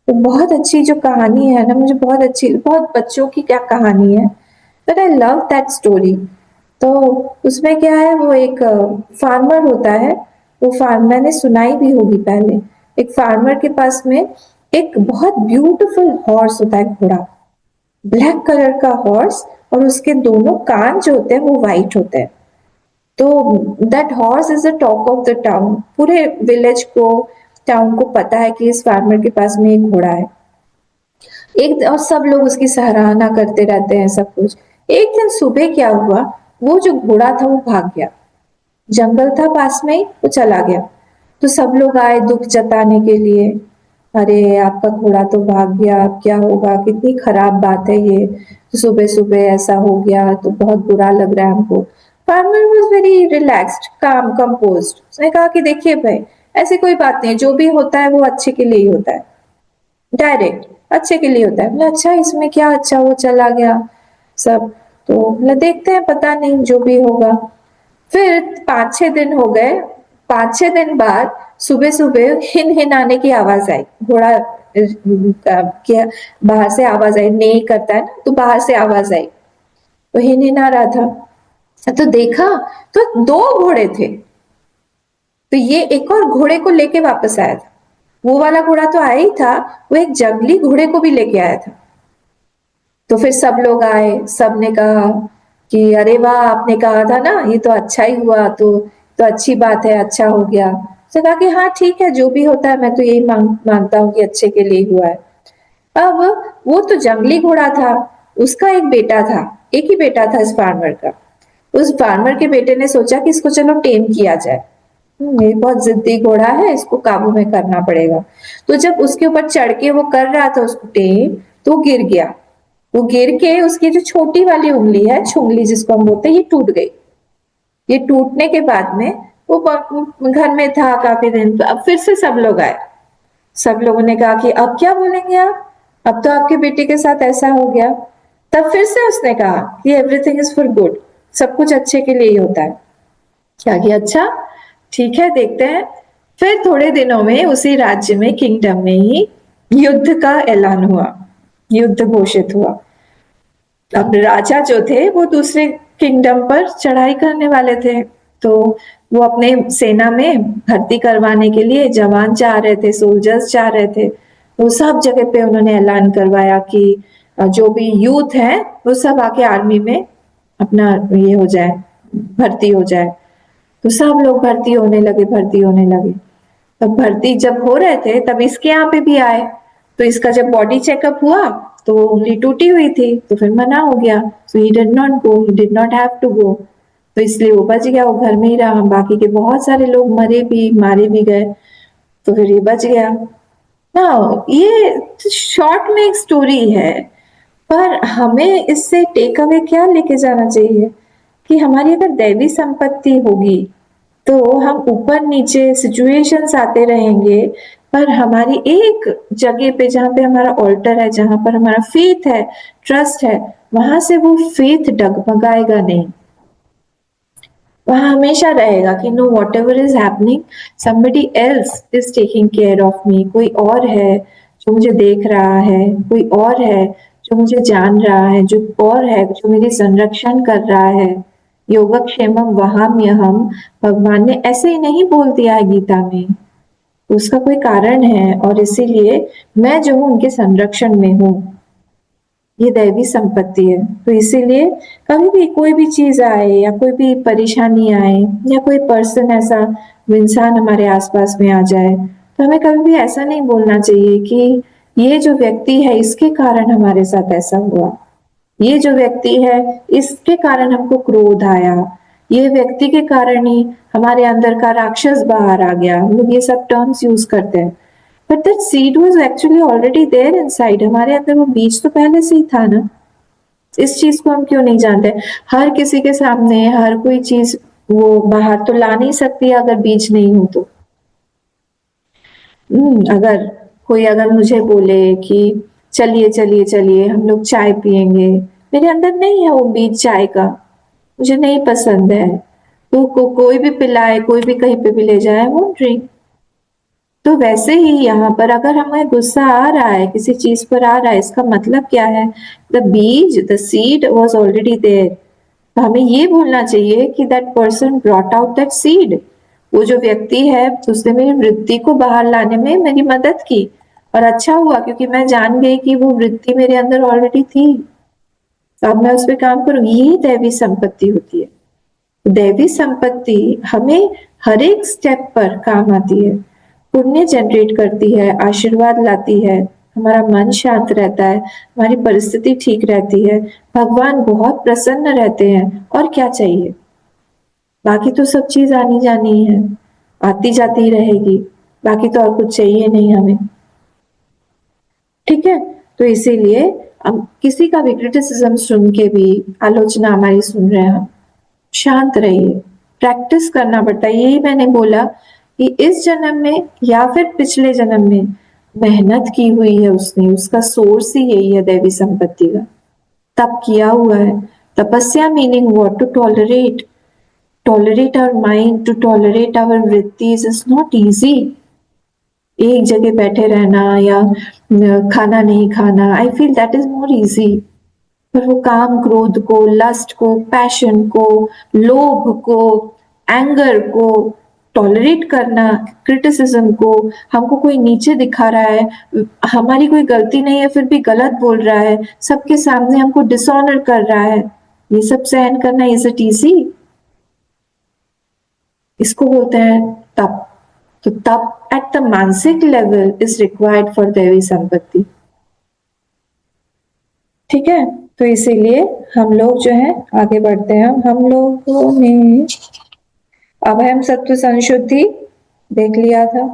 तो बहुत अच्छी जो कहानी है ना, मुझे बहुत अच्छी, बहुत बच्चों की क्या कहानी है, but I love that story. तो उसमें क्या है, वो एक फार्मर होता है, वो फार्मर मैंने सुनाई भी होगी पहले। एक फार्मर के पास में एक बहुत ब्यूटीफुल हॉर्स होता है, घोड़ा, ब्लैक कलर का हॉर्स, और उसके दोनों कान जो होते हैं वो वाइट होते हैं। तो that horse is the talk of the town. पूरे विलेज को, टाउन को पता है कि इस फार्मर के पास में एक घोड़ा है। और सब लोग उसकी सराहना करते रहते हैं, सब कुछ। एक दिन सुबह क्या हुआ, वो जो घोड़ा था वो भाग गया, जंगल था पास में ही, वो चला गया। तो सब लोग आए दुख जताने के लिए, अरे आपका घोड़ा तो भाग गया, अब क्या होगा, कितनी खराब बात है ये, तो सुबह सुबह ऐसा हो गया तो बहुत बुरा लग रहा है हमको। फार्मर वॉज वेरी रिलैक्स्ड, काम, कंपोज्ड। उसने कहा कि देखिए भाई, ऐसी कोई बात नहीं, जो भी होता है वो अच्छे के लिए ही होता है, डायरेक्ट अच्छे के लिए होता है। बोला अच्छा, इसमें क्या अच्छा, वो चला गया सब, तो बोला देखते हैं, पता नहीं जो भी होगा। फिर 5-6 दिन हो गए। 5-6 दिन बाद सुबह सुबह हिन हिनाने की आवाज आई। घोड़ा क्या, बाहर से आवाज आई, नहीं करता है ना, तो बाहर से आवाज आई, तो हिन हिना रहा था। तो देखा तो 2 घोड़े थे। तो ये एक और घोड़े को लेके वापस आया था। वो वाला घोड़ा तो आया ही था, वो एक जंगली घोड़े को भी लेके आया था। तो फिर सब लोग आए, सबने कहा कि अरे वाह, आपने कहा था ना, ये तो अच्छा ही हुआ, तो अच्छी बात है, अच्छा हो गया। उसने कहा कि हाँ ठीक है, जो भी होता है मैं तो यही मानता हूँ कि अच्छे के लिए हुआ है। अब वो तो जंगली घोड़ा था, उसका एक बेटा था, एक ही बेटा था इस फार्मर का। उस फार्मर के बेटे ने सोचा कि इसको चलो टेम किया जाए, ये बहुत जिद्दी घोड़ा है, इसको काबू में करना पड़ेगा। तो जब उसके ऊपर चढ़ के वो कर रहा था उसको टेम, तो वो गिर गया। वो गिर के उसकी जो छोटी वाली उंगली है, छुंगली जिसको हम बोलते हैं, ये टूट गई। ये टूटने के बाद में वो घर में था काफी दिन। तो अब फिर से सब लोग आए। सब लोगों ने कहा कि अब क्या बोलेंगे आप, अब तो आपके बेटे के साथ ऐसा हो गया। तब फिर से उसने कहा कि एवरीथिंग इज फॉर गुड, सब कुछ अच्छे के लिए ही होता है। क्या कि अच्छा ठीक है, देखते हैं। फिर थोड़े दिनों में उसी राज्य में, किंगडम में ही युद्ध का ऐलान हुआ, युद्ध घोषित हुआ। अब राजा जो थे वो दूसरे किंगडम पर चढ़ाई करने वाले थे, तो वो अपने सेना में भर्ती करवाने के लिए जवान चाह रहे थे, सोल्जर्स चाह रहे थे। वो सब जगह पे उन्होंने ऐलान करवाया कि जो भी यूथ है वो सब आके आर्मी में अपना ये हो जाए, भर्ती हो जाए। तो सब लोग भर्ती होने लगे, भर्ती होने लगे। तब भर्ती जब हो रहे थे तब इसके यहाँ पे भी आए। तो इसका जब बॉडी चेकअप हुआ तो वो उंगली टूटी हुई थी, तो फिर मना हो गया। So he did not go, he did not have to go. तो इसलिए वो बच गया, वो घर में ही रहा। बाकी के बहुत सारे लोग मरे भी, मारे भी गए, तो फिर ये बच गया ना। ये शॉर्ट में एक स्टोरी है, पर हमें इससे टेक अवे क्या लेके जाना चाहिए कि हमारी अगर दैवी संपत्ति होगी तो हम ऊपर नीचे सिचुएशंस आते रहेंगे, पर हमारी एक जगह पे जहाँ पे हमारा ऑल्टर है, जहाँ पर हमारा फेथ है, ट्रस्ट है, वहां से वो फेथ डगमगाएगा नहीं। वहां हमेशा रहेगा कि no, whatever is happening, somebody else is taking care of me. कोई और है जो मुझे देख रहा है, कोई और है जो मुझे जान रहा है, जो और है जो मेरी संरक्षण कर रहा है। योगक्षेमम वहाम्यहम, भगवान ने ऐसे ही नहीं बोल दिया है गीता में, उसका कोई कारण है, और इसीलिए मैं जो हूँ उनके संरक्षण में हूँ। ये दैवी संपत्ति है। तो इसीलिए कभी भी कोई भी चीज आए या कोई भी परेशानी आए या कोई पर्सन ऐसा, इंसान हमारे आसपास में आ जाए, तो हमें कभी भी ऐसा नहीं बोलना चाहिए कि ये जो व्यक्ति है इसके कारण हमारे साथ ऐसा हुआ, ये जो व्यक्ति है इसके कारण हमको क्रोध आया, ये व्यक्ति के कारण ही हमारे अंदर का राक्षस बाहर आ गया। हम लोग ये सब टर्म्स यूज करते हैं, but that seed was actually already there inside. हमारे अंदर वो बीज तो पहले से ही था ना। इस चीज को हम क्यों नहीं जानते? हर किसी के सामने हर कोई चीज वो बाहर तो ला नहीं सकती अगर बीज नहीं हो तो। अगर कोई अगर मुझे बोले कि चलिए चलिए चलिए हम लोग चाय पियेंगे, मेरे अंदर नहीं है वो बीज चाय का, मुझे नहीं पसंद है, तो कोई भी पिलाए, कोई भी कहीं पे भी ले जाए, वो ड्रिंक। तो वैसे ही यहाँ पर अगर हमें गुस्सा आ रहा है, किसी चीज पर आ रहा है, इसका मतलब क्या है? द बीज, the seed was already there. तो हमें ये बोलना चाहिए कि that person brought out that seed. वो जो व्यक्ति है उसने मेरी वृत्ति को बाहर लाने में मेरी मदद की, और अच्छा हुआ क्योंकि मैं जान गई कि वो वृत्ति मेरे अंदर ऑलरेडी थी। तो अब मैं उस पर काम करूंगी। यही दैवी संपत्ति होती है। दैवी संपत्ति हमें हर एक स्टेप पर काम आती है, पुण्य जनरेट करती है, आशीर्वाद लाती है, हमारा मन शांत रहता है, हमारी परिस्थिति ठीक रहती है, भगवान बहुत प्रसन्न रहते हैं। और क्या चाहिए? बाकी तो सब चीज आनी जानी है, आती जाती रहेगी, बाकी तो और कुछ चाहिए नहीं हमें। ठीक है, तो इसीलिए हम किसी का भी क्रिटिसिज्म सुन के भी, आलोचना हमारी सुन रहे हैं हम, शांत रहिए, प्रैक्टिस करना पड़ता है। यही मैंने बोला कि इस जन्म में या फिर पिछले जन्म में मेहनत की हुई है उसने, उसका सोर्स ही यही है दैवी संपत्ति का, तप किया हुआ है। Tapasya meaning what? To tolerate our mind, to tolerate our वृत्तिज इज नॉट इजी। एक जगह बैठे रहना या खाना नहीं खाना, I feel that is more easy. पर वो काम क्रोध को, लस्ट को, पैशन को, लोभ को, एंगर को टॉलरेट करना, क्रिटिसिज्म को, हमको कोई नीचे दिखा रहा है, हमारी कोई गलती नहीं है फिर भी गलत बोल रहा है, सबके सामने हमको डिसऑनर कर रहा है, ये सब सहन करना इज इट इजी? इसको बोलते हैं तप। तो तप एट द मानसिक लेवल इज रिक्वायर्ड फॉर दैवी संपत्ति। ठीक है, तो इसीलिए हम लोग जो है आगे बढ़ते हैं। हम लोगों ने अभयम सत्व संशुद्धि देख लिया था,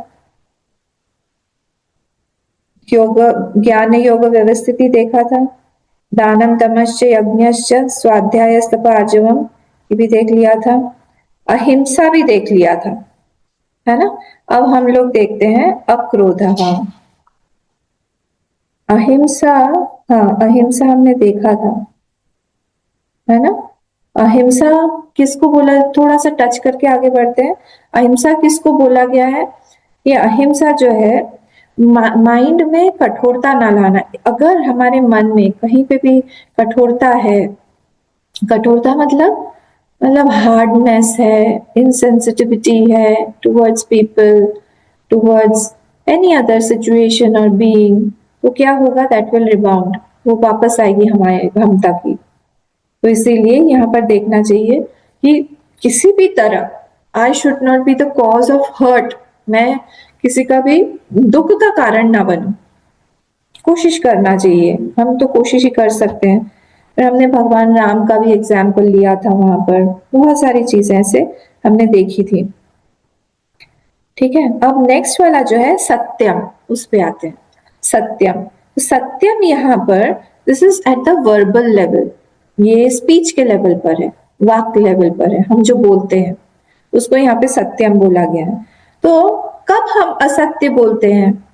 योग ज्ञान योग व्यवस्थिति देखा था, दानम तमश्च यज्ञश्च स्वाध्यायस्तप आर्जवम ये भी देख लिया था, अहिंसा भी देख लिया था, है ना। अब हम लोग देखते हैं अक्रोध। अहिंसा, हाँ अहिंसा हमने देखा था, है ना। अहिंसा किसको बोला, थोड़ा सा टच करके आगे बढ़ते हैं। अहिंसा किसको बोला गया है? ये अहिंसा जो है माइंड में कठोरता ना लाना। अगर हमारे मन में कहीं पे भी कठोरता है, कठोरता मतलब हार्डनेस है, इनसेंसिटिविटी है towards people, towards any other situation और बीइंग, तो क्या होगा? दैट विल रिबाउंड, वो वापस आएगी हमारे हम तक ही। तो इसीलिए यहाँ पर देखना चाहिए कि किसी भी तरह I should not be the cause of hurt, मैं किसी का भी दुख का कारण ना बनूं। कोशिश करना चाहिए, हम तो कोशिश ही कर सकते हैं। फिर हमने भगवान राम का भी एग्जाम्पल लिया था, वहां पर बहुत सारी चीजें ऐसे हमने देखी थी। ठीक है, अब नेक्स्ट वाला जो है सत्यम, उस पे आते हैं। सत्यम, सत्यम यहाँ पर this is at the verbal level, ये स्पीच के लेवल पर है, वाक लेवल पर है, हम जो बोलते हैं उसको यहाँ पे सत्यम बोला गया है। तो कब हम असत्य बोलते हैं?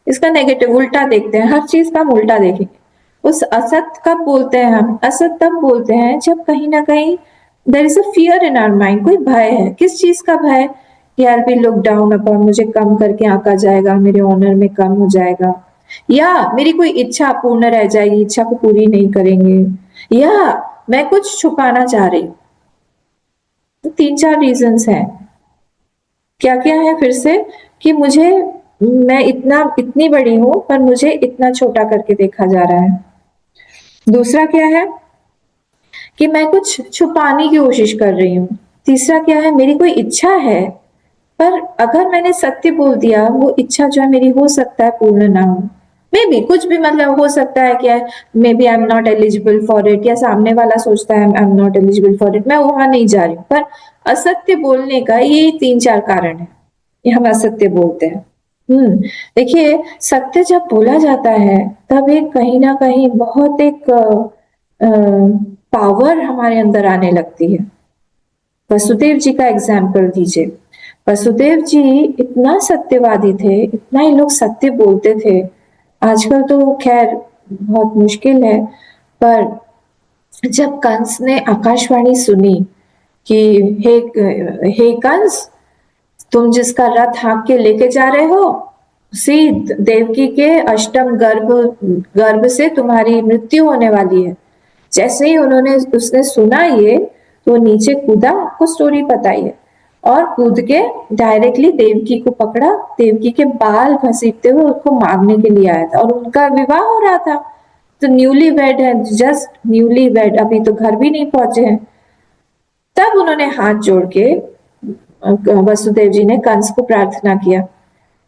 इसका नेगेटिव उल्टा देखते हैं, हर चीज का हम उल्टा देखेंगे। उस असत कब बोलते हैं हम? असत तब बोलते हैं जब कहीं ना कहीं there is a fear in our mind, कोई भय है। किस चीज का भय? यार बी लुक डाउन अपॉन, मुझे कम करके आंका जाएगा, मेरे ऑनर में कम हो जाएगा, या मेरी कोई इच्छा पूर्ण रह जाएगी, इच्छा को पूरी नहीं करेंगे, या मैं कुछ छुपाना चाह रही हूँ। तो 3-4 रीजंस हैं। क्या क्या है फिर से? कि मुझे, मैं इतनी बड़ी हूं पर मुझे इतना छोटा करके देखा जा रहा है। दूसरा क्या है? कि मैं कुछ छुपाने की कोशिश कर रही हूँ। तीसरा क्या है? मेरी कोई इच्छा है, पर अगर मैंने सत्य बोल दिया, वो इच्छा जो है मेरी हो सकता है पूर्ण ना हो। मे बी कुछ भी, मतलब हो सकता है क्या, maybe I am not eligible for it, या सामने वाला सोचता है I am not eligible for it, मैं वहां नहीं जा रही हूँ। पर असत्य बोलने का ये 3-4 कारण है, ये हम असत्य बोलते हैं। देखिए, सत्य जब बोला जाता है तब एक कहीं ना कहीं बहुत एक पावर हमारे अंदर आने लगती है। वसुदेव जी का एग्जाम्पल दीजिए। वसुदेव जी इतना सत्यवादी थे, इतना ही लोग सत्य बोलते थे। आजकल तो खैर बहुत मुश्किल है, पर जब कंस ने आकाशवाणी सुनी कि हे कंस, तुम जिसका रथ हाँक के लेके जा रहे हो, उसी देवकी के अष्टम गर्भ से तुम्हारी मृत्यु होने वाली है। जैसे ही उसने सुना ये, तो नीचे कूदा, आपको स्टोरी पता ही है, और कूद के डायरेक्टली देवकी को पकड़ा, देवकी के बाल घसीटते हुए उसको मारने के लिए आया था। और उनका विवाह हो रहा था, तो न्यूली वेड है, जस्ट न्यूली वेड, अभी तो घर भी नहीं पहुंचे हैं। तब उन्होंने हाथ जोड़ के, वसुदेव जी ने कंस को प्रार्थना किया,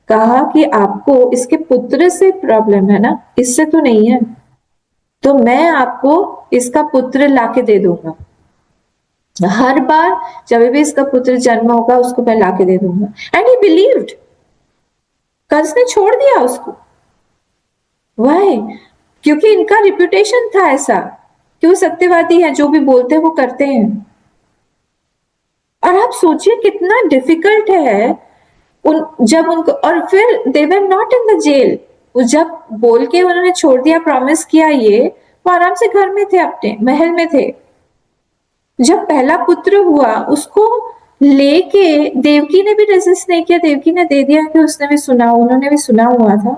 कहा कि आपको इसके पुत्र से प्रॉब्लम है ना, इससे तो नहीं है, तो मैं आपको इसका पुत्र लाके दे दूंगा। हर बार जब भी इसका पुत्र जन्म होगा उसको मैं लाके दे दूंगा। And he believed. कंस ने छोड़ दिया उसको, वाई? क्योंकि इनका रिप्यूटेशन था ऐसा कि वो सत्यवादी है, जो भी बोलते हैं वो करते हैं। और आप सोचिए कितना डिफिकल्ट है जब उनको, और फिर they were not in the jail, जब बोल के उन्होंने छोड़ दिया, प्रॉमिस किया, ये वो आराम से घर में थे, अपने महल में थे। जब पहला पुत्र हुआ उसको लेके देवकी ने भी रेजिस्ट नहीं किया, देवकी ने दे दिया कि उसने भी सुना, उन्होंने भी सुना हुआ था,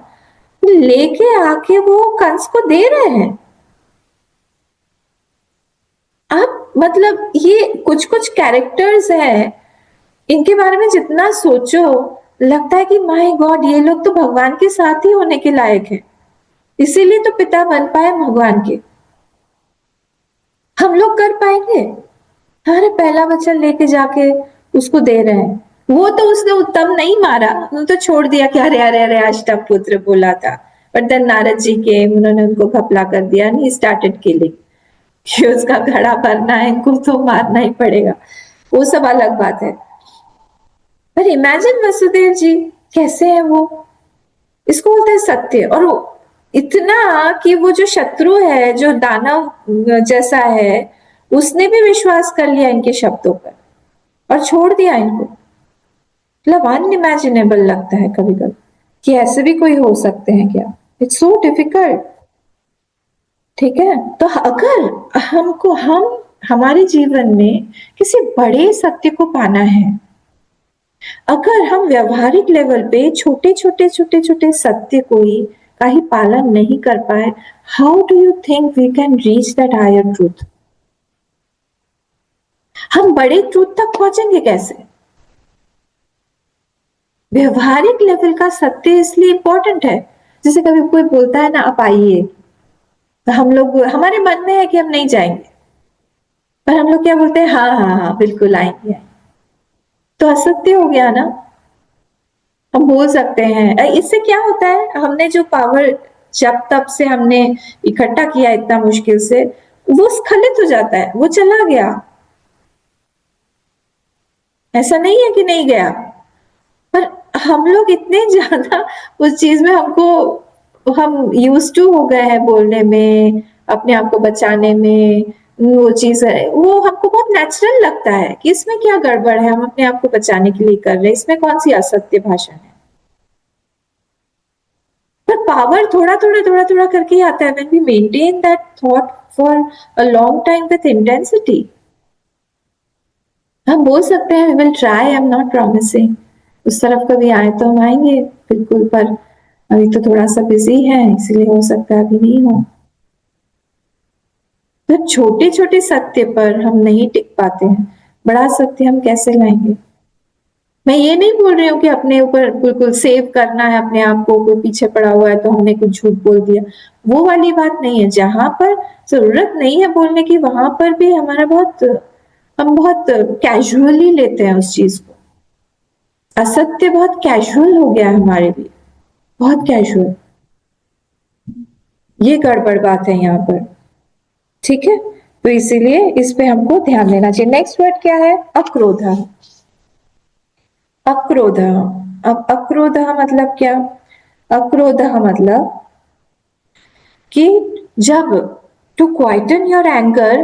लेके आके वो कंस को दे रहे हैं। आप मतलब ये कुछ कुछ कैरेक्टर्स हैं, इनके बारे में जितना सोचो लगता है कि माय गॉड, ये लोग तो भगवान के साथ ही होने के लायक है, इसीलिए तो पिता बन पाए भगवान के। हम लोग कर पाएंगे? अरे पहला बच्चा लेके जाके उसको दे रहे हैं, वो तो उसने उत्तम नहीं मारा, उन्होंने तो छोड़ दिया कि अरे अरे अरे अष्टम पुत्र बोला था, बट देन नारद जी के, उन्होंने उनको घपला कर दिया, नहीं स्टार्टेड किलिंग कि उसका घड़ा भरना है, इनको तो मारना ही पड़ेगा, वो सब अलग बात है। पर इमेजिन वसुदेव जी कैसे है वो, इसको बोलते हैं सत्य। और इतना कि वो जो शत्रु है, जो दानव जैसा है, उसने भी विश्वास कर लिया इनके शब्दों पर और छोड़ दिया इनको। मतलब अनइमेजिनेबल लगता है कभी कभी कि ऐसे भी कोई हो सकते हैं क्या। It's so difficult. ठीक है, तो अगर हम हमारे जीवन में किसी बड़े सत्य को पाना है, अगर हम व्यवहारिक लेवल पे छोटे छोटे सत्य कोई का ही पालन नहीं कर पाए, how do you think we can reach that higher truth? हम बड़े ट्रूथ तक पहुंचेंगे कैसे? व्यवहारिक लेवल का सत्य इसलिए इंपॉर्टेंट है। जैसे कभी कोई बोलता है ना, आप आइए, तो हम लोग, हमारे मन में है कि हम नहीं जाएंगे, पर हम लोग क्या बोलते हैं, हाँ हाँ हाँ बिल्कुल आएंगे। तो असत्य हो गया ना। हम बोल सकते हैं, इससे क्या होता है, हमने जो पावर जब तब से हमने इकट्ठा किया इतना मुश्किल से, वो स्खलित हो जाता है, वो चला गया। ऐसा नहीं है कि नहीं गया, पर हम लोग इतने ज्यादा उस चीज में, हम यूज टू हो गए हैं बोलने में, अपने आप को बचाने में। वो चीज है, वो हमको बहुत नेचुरल लगता है कि इसमें क्या गड़बड़ है, हम अपने आप को बचाने के लिए कर रहे हैं, इसमें कौन सी असत्य भाषण है। पर पावर थोड़ा थोड़ा करके ही आता है। When we maintain that thought for a long time with intensity, हम बोल सकते हैं we will try, I am not promising, उस तरफ कभी आए तो हम आएंगे बिल्कुल, पर अभी तो थोड़ा सा बिजी है, इसलिए हो सकता है अभी नहीं हो। तो छोटे छोटे सत्य पर हम नहीं टिक पाते हैं, बड़ा सत्य हम कैसे लाएंगे? मैं ये नहीं बोल रही हूँ कि अपने ऊपर बिल्कुल सेव करना है अपने आप को, कोई पीछे पड़ा हुआ है तो हमने कुछ झूठ बोल दिया, वो वाली बात नहीं है। जहां पर जरूरत नहीं है बोलने की, वहां पर भी हम बहुत कैजुअली लेते हैं उस चीज को। असत्य बहुत कैजुअल हो गया है हमारे लिए, बहुत कैजुअल। ये गड़बड़ बात है यहाँ पर। ठीक है, तो इसीलिए इस पे हमको ध्यान देना चाहिए। नेक्स्ट वर्ड क्या है? अक्रोध। अक्रोध। अब अक्रोध मतलब क्या? अक्रोध मतलब कि जब, to quieten your anger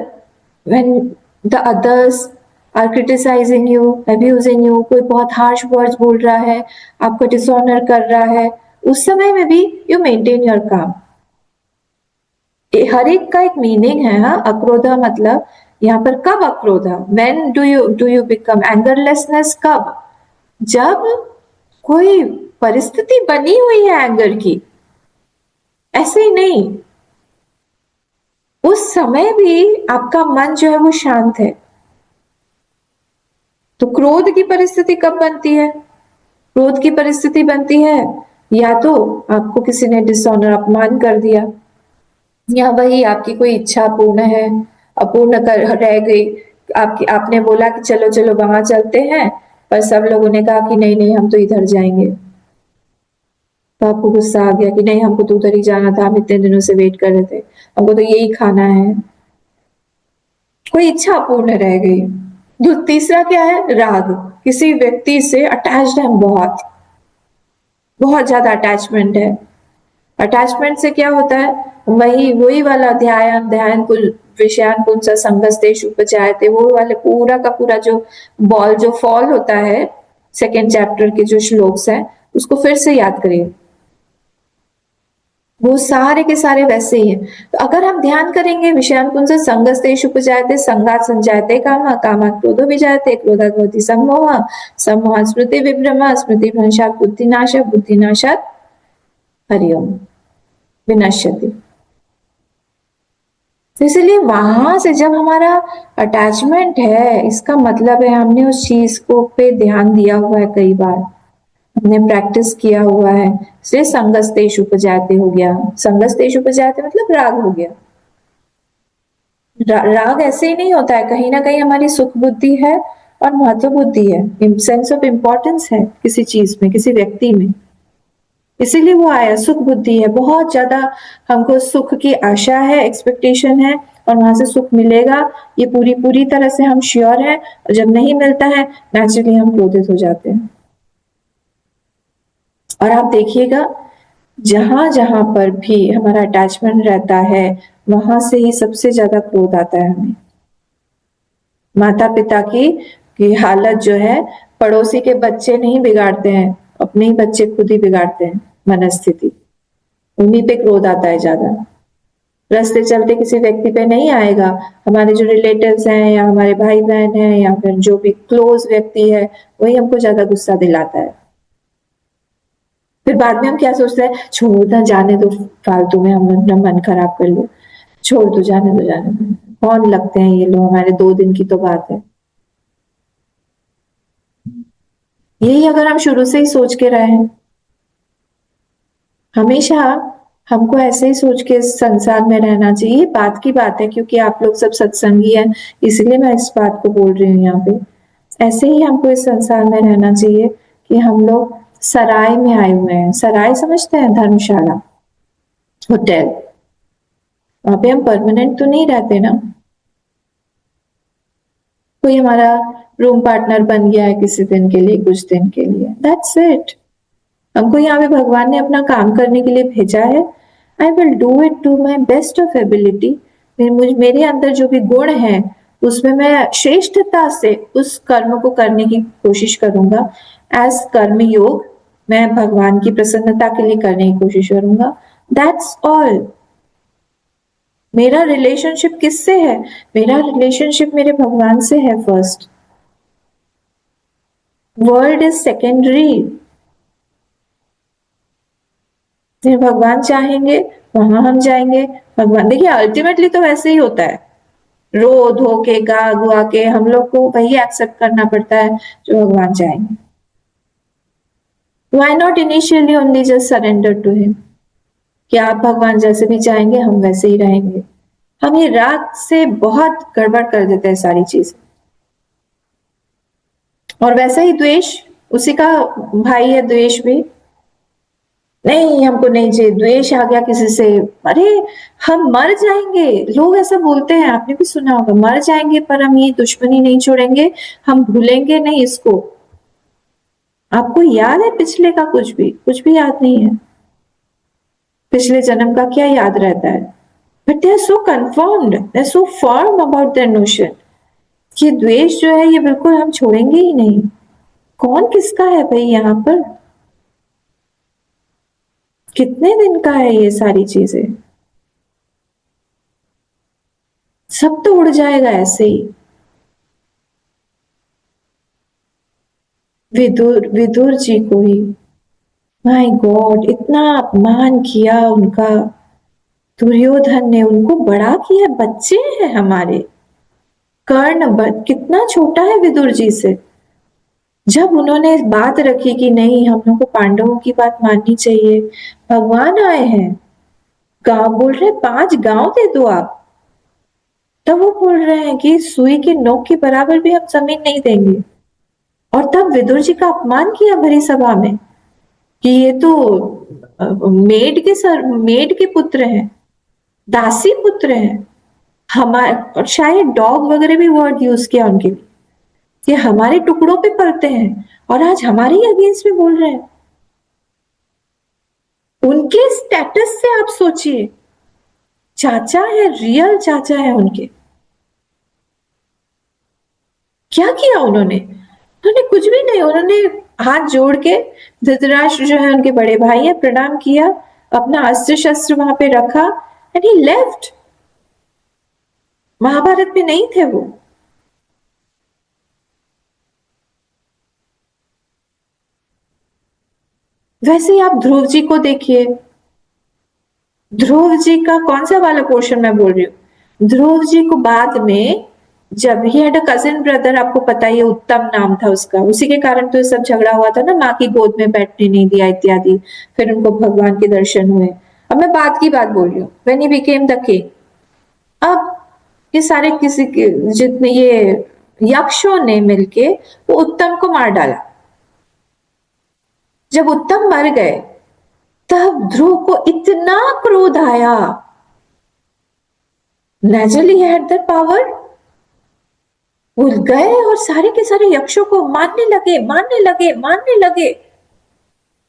when the others are criticising you, abusing you, कोई बहुत हार्श वर्ड्स बोल रहा है, आपको डिसऑनर कर रहा है, उस समय में भी यू मेंटेन योर काम। हर एक का एक मीनिंग है। हाँ, अक्रोध मतलब यहाँ पर कब अक्रोध, व्हेन डू यू बिकम एंगरलेसनेस? कब? जब कोई परिस्थिति बनी हुई है एंगर की, ऐसे ही नहीं, उस समय भी आपका मन जो है वो शांत है। तो क्रोध की परिस्थिति कब बनती है? क्रोध की परिस्थिति बनती है या तो आपको किसी ने डिसऑनर, अपमान कर दिया, या वही आपकी कोई इच्छा पूर्ण है, अपूर्ण कर रह गई, आपने बोला कि चलो चलो वहां चलते हैं, पर सब लोगों ने कहा कि नहीं नहीं हम तो इधर जाएंगे, तो आपको गुस्सा आ गया कि नहीं हमको तो उधर ही जाना था, हम इतने दिनों से वेट कर रहे थे, हमको तो यही खाना है। कोई इच्छा अपूर्ण रह गई। तीसरा क्या है? राग। किसी व्यक्ति से अटैच्ड है, बहुत बहुत ज्यादा अटैचमेंट है, अटैचमेंट से क्या होता है, वही वाला ध्यान ध्यान विषयान पुंस संगस्तेषु उपजायते, वो वाले पूरा का पूरा जो बॉल जो फॉल होता है सेकेंड चैप्टर के जो श्लोक्स हैं उसको फिर से याद करिए, वो सारे के सारे वैसे ही हैं। तो अगर हम ध्यान करेंगे विषयान पुंस संगस्तेषु उपजायते, संगात संजायते काम, कामात् क्रोधो विजायते, क्रोधात् भवति सम्मोह, सम्मोहात् स्मृति विभ्रम, स्मृति भ्रंशात् बुद्धिनाश, बुद्धिनाशात् हरिओम विनश्यति। तो इसलिए वहां से जब हमारा अटैचमेंट है, इसका मतलब है हमने उस चीज को पे ध्यान दिया हुआ है, कई बार हमने प्रैक्टिस किया हुआ है, इसलिए संगस्तेषु उपजायते हो गया। संगस्तेषु उपजायते मतलब राग हो गया। राग ऐसे ही नहीं होता है, कहीं ना कहीं हमारी सुख बुद्धि है और महत्व बुद्धि है, सेंस ऑफ इम्पोर्टेंस है किसी चीज में, किसी व्यक्ति में, इसीलिए वो आया। सुख बुद्धि है, बहुत ज्यादा हमको सुख की आशा है, एक्सपेक्टेशन है, और वहां से सुख मिलेगा ये पूरी तरह से हम श्योर हैं, और जब नहीं मिलता है नेचुरली हम क्रोधित हो जाते हैं। और आप देखिएगा जहां जहां पर भी हमारा अटैचमेंट रहता है वहां से ही सबसे ज्यादा क्रोध आता है हमें। माता पिता की हालत जो है, पड़ोसी के बच्चे नहीं बिगाड़ते हैं, अपने ही बच्चे खुद ही बिगाड़ते हैं मनस्थिति, उन्हीं पे क्रोध आता है ज्यादा। रास्ते चलते किसी व्यक्ति पे नहीं आएगा, हमारे जो रिलेटिव्स हैं या हमारे भाई बहन हैं या फिर जो भी क्लोज व्यक्ति है वही हमको ज्यादा गुस्सा दिलाता है। फिर बाद में हम क्या सोचते हैं, छोड़ ना, जाने दो, फालतू में हम अपना मन खराब कर लिया, छोड़ दो, जाने दो, कौन लगते हैं ये लोग, हमारे 2 दिन की तो बात है। यही अगर हम शुरू से ही सोच के रहे, हमेशा हमको ऐसे ही सोच के इस संसार में रहना चाहिए। ये बात की बात है, क्योंकि आप लोग सब सत्संगी हैं इसलिए मैं इस बात को बोल रही हूँ यहाँ पे। ऐसे ही हमको इस संसार में रहना चाहिए कि हम लोग सराय में आए हुए हैं। सराय समझते हैं, धर्मशाला, होटल, वहां पे हम परमानेंट तो नहीं रहते ना। कोई हमारा रूम पार्टनर बन गया है किसी दिन के लिए, कुछ दिन के लिए, दैट्स इट। हमको यहाँ पे भगवान ने अपना काम करने के लिए भेजा है। I will do it to my best of ability. मेरे अंदर जो भी गुण है उसमें मैं श्रेष्ठता से उस कर्म को करने की कोशिश करूंगा। एज कर्म योग मैं भगवान की प्रसन्नता के लिए करने की कोशिश करूंगा। That's all. मेरा रिलेशनशिप किससे है? मेरा रिलेशनशिप मेरे भगवान से है फर्स्ट। World is secondary. भगवान चाहेंगे वहां हम जाएंगे। भगवान, देखिए अल्टीमेटली तो वैसे ही होता है, रो धो के गा गुआ के हम लोग को वही एक्सेप्ट करना पड़ता है जो भगवान चाहेंगे। Why not initially only just surrender to him? कि आप भगवान जैसे भी चाहेंगे हम वैसे ही रहेंगे। हम ये राग से बहुत गड़बड़ कर देते हैं सारी चीज। और वैसा ही द्वेष, उसी का भाई है द्वेष भी। नहीं, हमको नहीं चाहिए, द्वेष आ गया किसी से, अरे हम मर जाएंगे, लोग ऐसा बोलते हैं, आपने भी सुना होगा, मर जाएंगे पर हम ये दुश्मनी नहीं छोड़ेंगे, हम भूलेंगे नहीं इसको। आपको याद है पिछले का? कुछ भी याद नहीं है। पिछले जन्म का क्या याद रहता है? But they are so confirmed, they are so firm about their notion कि द्वेष जो है ये बिल्कुल हम छोड़ेंगे ही नहीं। कौन किसका है भाई यहाँ पर? कितने दिन का है ये सारी चीजें? सब तो उड़ जाएगा ऐसे ही। विदुर जी को ही, माय गॉड, इतना अपमान किया उनका। दुर्योधन ने उनको बड़ा किया, बच्चे हैं हमारे। कर्ण कितना छोटा है विदुर जी से। जब उन्होंने बात रखी कि नहीं, हम लोग को पांडवों की बात माननी चाहिए, भगवान आए हैं, गांव बोल रहे 5 गांव दे दो आप, तब वो बोल रहे हैं कि सुई के नोक के बराबर भी हम जमीन नहीं देंगे। और तब विदुर जी का अपमान किया भरी सभा में कि ये तो मेड के पुत्र हैं, दासी पुत्र हैं हमारे, और शायद डॉग वगैरह भी वर्ड यूज किया उनके लिए, कि हमारे टुकड़ों पे पलते हैं और आज हमारे ही अगेंस्ट में बोल रहे हैं। उनके स्टेटस से आप सोचिए, चाचा है, रियल चाचा है उनके। क्या किया उन्होंने? उन्होंने कुछ भी नहीं, उन्होंने हाथ जोड़ के, धृतराष्ट्र जो है उनके बड़े भाई है, प्रणाम किया, अपना अस्त्र शस्त्र वहां पे रखा एंड ही लेफ्ट। महाभारत में नहीं थे वो। वैसे ही आप ध्रुव जी को देखिए। ध्रुव जी का कौन सा वाला पोर्शन मैं बोल रही हूँ? ध्रुव जी को बाद में, जब he had a cousin brother, आपको पता ही है, उत्तम नाम था उसका, उसी के कारण तो ये सब झगड़ा हुआ था ना, माँ की गोद में बैठने नहीं दिया इत्यादि, फिर उनको भगवान के दर्शन हुए। अब मैं बात की बात बोल रही हूँ, when he became the king. अब ये सारे किसी के जितने ये यक्षों ने मिलके वो उत्तम को मार डाला। जब उत्तम मर गए तब ध्रुव को इतना क्रोध आया, नेचुरली हैड द पावर, वो गए और सारे के सारे यक्षों को मारने लगे।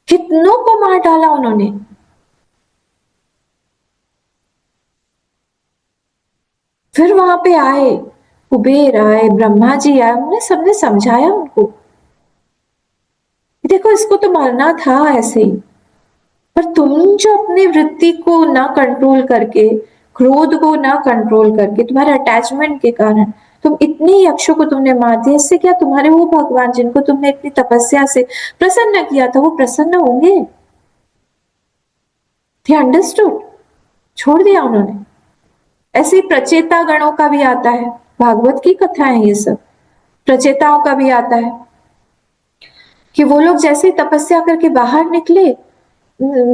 कितनों को मार डाला उन्होंने। फिर वहां पे आए, कुबेर आए, ब्रह्मा जी आए, उन्होंने सबने समझाया उनको, देखो इसको तो मारना था ऐसे ही, पर तुम जो अपनी वृत्ति को ना कंट्रोल करके, क्रोध को ना कंट्रोल करके, तुम्हारे अटैचमेंट के कारण तुम इतने यक्षों को तुमने मार दिया, इससे क्या तुम्हारे वो भगवान जिनको तुमने इतनी तपस्या से प्रसन्न किया था वो प्रसन्न होंगे? They understood, छोड़ दिया उन्होंने। ऐसे ही प्रचेता गणों का भी आता है, भागवत की कथा है ये सब, प्रचेताओं का भी आता है कि वो लोग जैसे ही तपस्या करके बाहर निकले,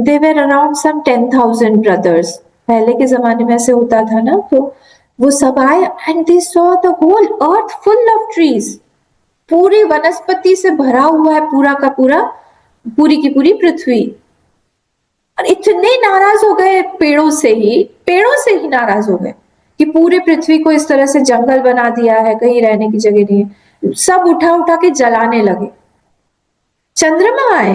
they were around some 10,000 brothers, पहले के जमाने में ऐसे होता था ना, तो वो सब आए and they saw the whole earth full of trees, पूरी वनस्पति से भरा हुआ है पूरा का पूरा, पूरी की पूरी पृथ्वी। और इतने नाराज हो गए पेड़ों से ही नाराज हो गए कि पूरे पृथ्वी को इस तरह से जंगल बना दिया है, कहीं रहने की जगह नहीं है, सब उठा के जलाने लगे। चंद्रमा आए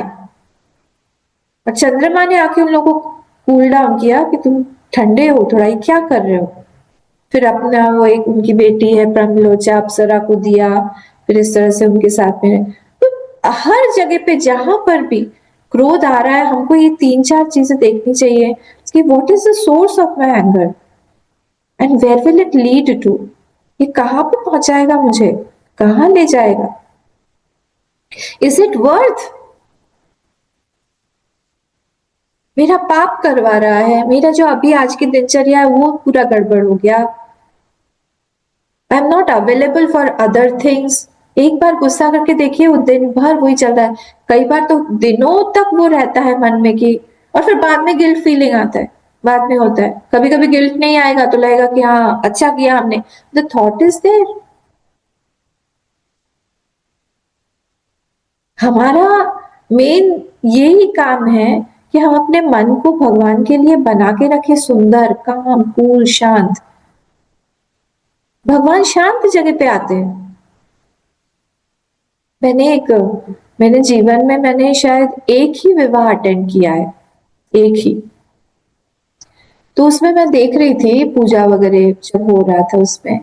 और चंद्रमा ने आके उन लोगों को कूल डाउन किया कि तुम ठंडे हो थोड़ा, ये क्या कर रहे हो। फिर अपना वो एक उनकी बेटी है प्रमलोचा, अप्सरा को दिया, फिर इस तरह से उनके साथ में। तो हर जगह पे जहां पर भी क्रोध आ रहा है, हमको ये 3-4 चीजें देखनी चाहिए कि what is the source of my anger and where will it lead to, ये कहाँ पे पहुंचाएगा मुझे, कहाँ ले जाएगा, इज इट वर्थ, मेरा पाप करवा रहा है, मेरा जो अभी आज की दिनचर्या है वो पूरा गड़बड़ हो गया, आई am not available for other things. एक बार गुस्सा करके देखिए, वो दिन भर वही चल रहा है, कई बार तो दिनों तक वो रहता है मन में कि, और फिर बाद में गिल्ट फीलिंग आता है, बाद में होता है। कभी कभी गिल्ट नहीं आएगा तो लगेगा कि हाँ अच्छा किया हमने, द थॉट इज देयर। हमारा मेन यही काम है कि हम अपने मन को भगवान के लिए बना के रखें, सुंदर, काम, कूल, शांत। भगवान शांत जगह पे आते हैं। मैंने जीवन में मैंने शायद एक ही विवाह अटेंड किया है, एक ही, तो उसमें मैं देख रही थी पूजा वगैरह जब हो रहा था उसमें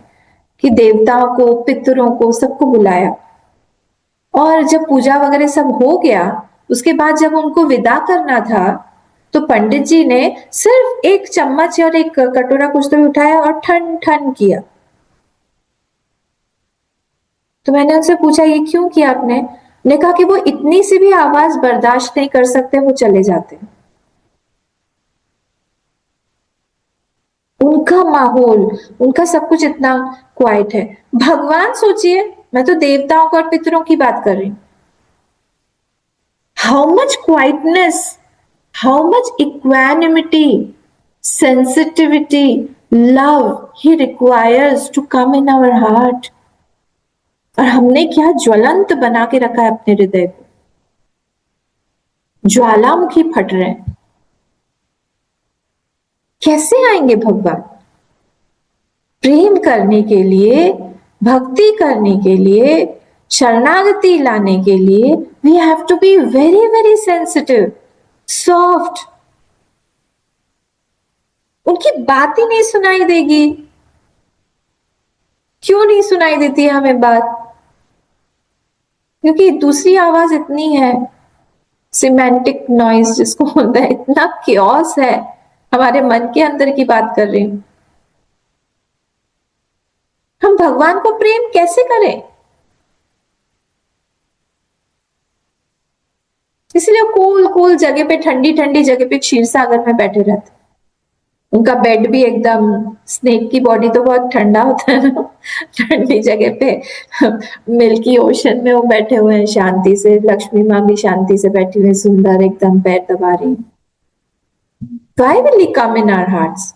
कि देवताओं को, पितरों को, सबको बुलाया, और जब पूजा वगैरह सब हो गया उसके बाद जब उनको विदा करना था तो पंडित जी ने सिर्फ एक चम्मच और एक कटोरा कुछ तो उठाया और ठन ठन किया। तो मैंने उनसे पूछा ये क्यों किया आपने? ने कहा कि वो इतनी सी भी आवाज बर्दाश्त नहीं कर सकते, वो चले जाते हैं। उनका माहौल, उनका सब कुछ इतना क्वाइट है। भगवान सोचिए, मैं तो देवताओं और पितरों की बात कर रही हूं, how much quietness, how much equanimity, sensitivity, love he requires to come in our heart. और हमने क्या ज्वलंत बना के रखा है अपने हृदय को, ज्वालामुखी फट रहे हैं। कैसे आएंगे भगवान? प्रेम करने के लिए, भक्ति करने के लिए, शरणागति लाने के लिए we have to be very very sensitive, soft, उनकी बात ही नहीं सुनाई देगी। क्यों नहीं सुनाई देती है हमें बात? क्योंकि दूसरी आवाज इतनी है, सिमेंटिक नॉइज जिसको बोलते हैं, इतना क्योस है, हमारे मन के अंदर की बात कर रही हूं। हम भगवान को प्रेम कैसे करें? इसलिए कूल कूल जगह पे, ठंडी ठंडी जगह पे क्षीर सागर में बैठे रहते। उनका बेड भी एकदम, स्नेक की बॉडी तो बहुत ठंडा होता है ना, ठंडी जगह पे मिल्की ओशन में वो बैठे हुए हैं शांति से। लक्ष्मी माँ भी शांति से बैठी हुई, सुंदर एकदम पैर दबा रही। Why will he come in our hearts?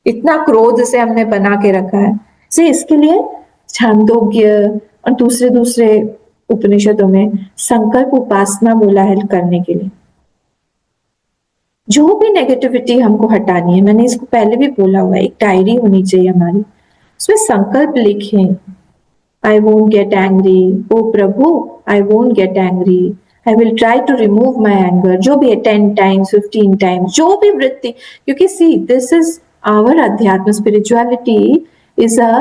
इतना क्रोध से हमने बना के रखा है। से इसके लिए छांदोग्य और दूसरे दूसरे उपनिषदों में संकल्प उपासना बोला है करने के लिए। जो भी नेगेटिविटी हमको हटानी है, मैंने इसको पहले भी बोला हुआ है, एक डायरी होनी चाहिए हमारी, उसमें संकल्प लिखें। I won't get angry, O Prabhu I won't get angry, I will try to remove my anger, जो भी है 10 times 15 times, जो भी वृत्ति, क्योंकि see this is our अध्यात्म, spirituality is a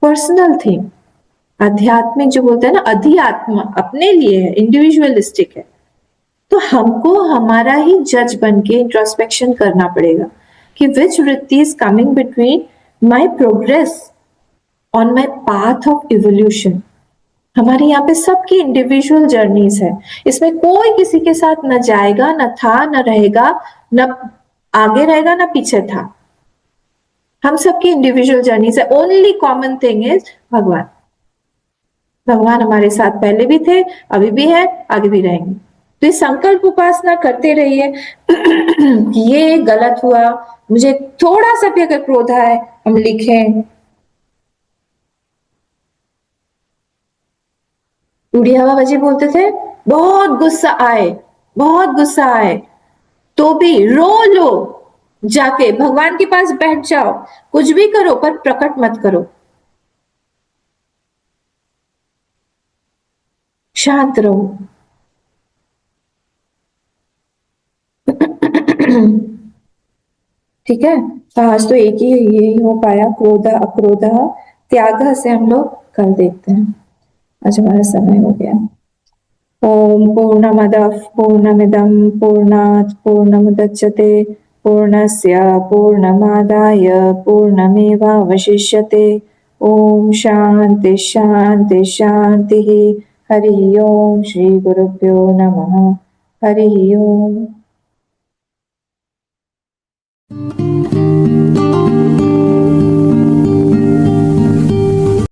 personal thing। आध्यात्मिक जो बोलते हैं ना, अधिआत्मा अपने लिए है, इंडिविजुअलिस्टिक है। तो हमको हमारा ही जज बन के इंट्रोस्पेक्शन करना पड़ेगा कि विच वृत्ति is coming between my progress on my path of evolution. हमारे यहाँ पे सबकी इंडिविजुअल जर्नीज है, इसमें कोई किसी के साथ न जाएगा, न था, न रहेगा, न आगे रहेगा, न पीछे था। हम सबकी इंडिविजुअल जर्नीज है। ओनली कॉमन थिंग इज भगवान। भगवान हमारे साथ पहले भी थे, अभी भी है, आगे भी रहेंगे। तो ये संकल्प उपासना करते रहिए। ये गलत हुआ, मुझे थोड़ा सा भी अगर क्रोध है, हम लिखें। उड़िया बाबा जी बोलते थे, बहुत गुस्सा आए, बहुत गुस्सा आए तो भी रो लो, जाके भगवान के पास बैठ जाओ, कुछ भी करो पर प्रकट मत करो, शांत रहो। ठीक है, तो आज तो एक ही यही हो पाया, क्रोध अक्रोध त्याग से हम लोग कल देखते हैं। आज हमारा समय हो गया। ओम पूर्णमदः पूर्णमिदं पूर्णात् पूर्णमुदच्यते पूर्णस्य पूर्णमादाय पूर्णमेवावशिष्यते। ओम शांति शांति शांति। हरि ओम। श्री गुरुभ्यो नमः। हरि ओम।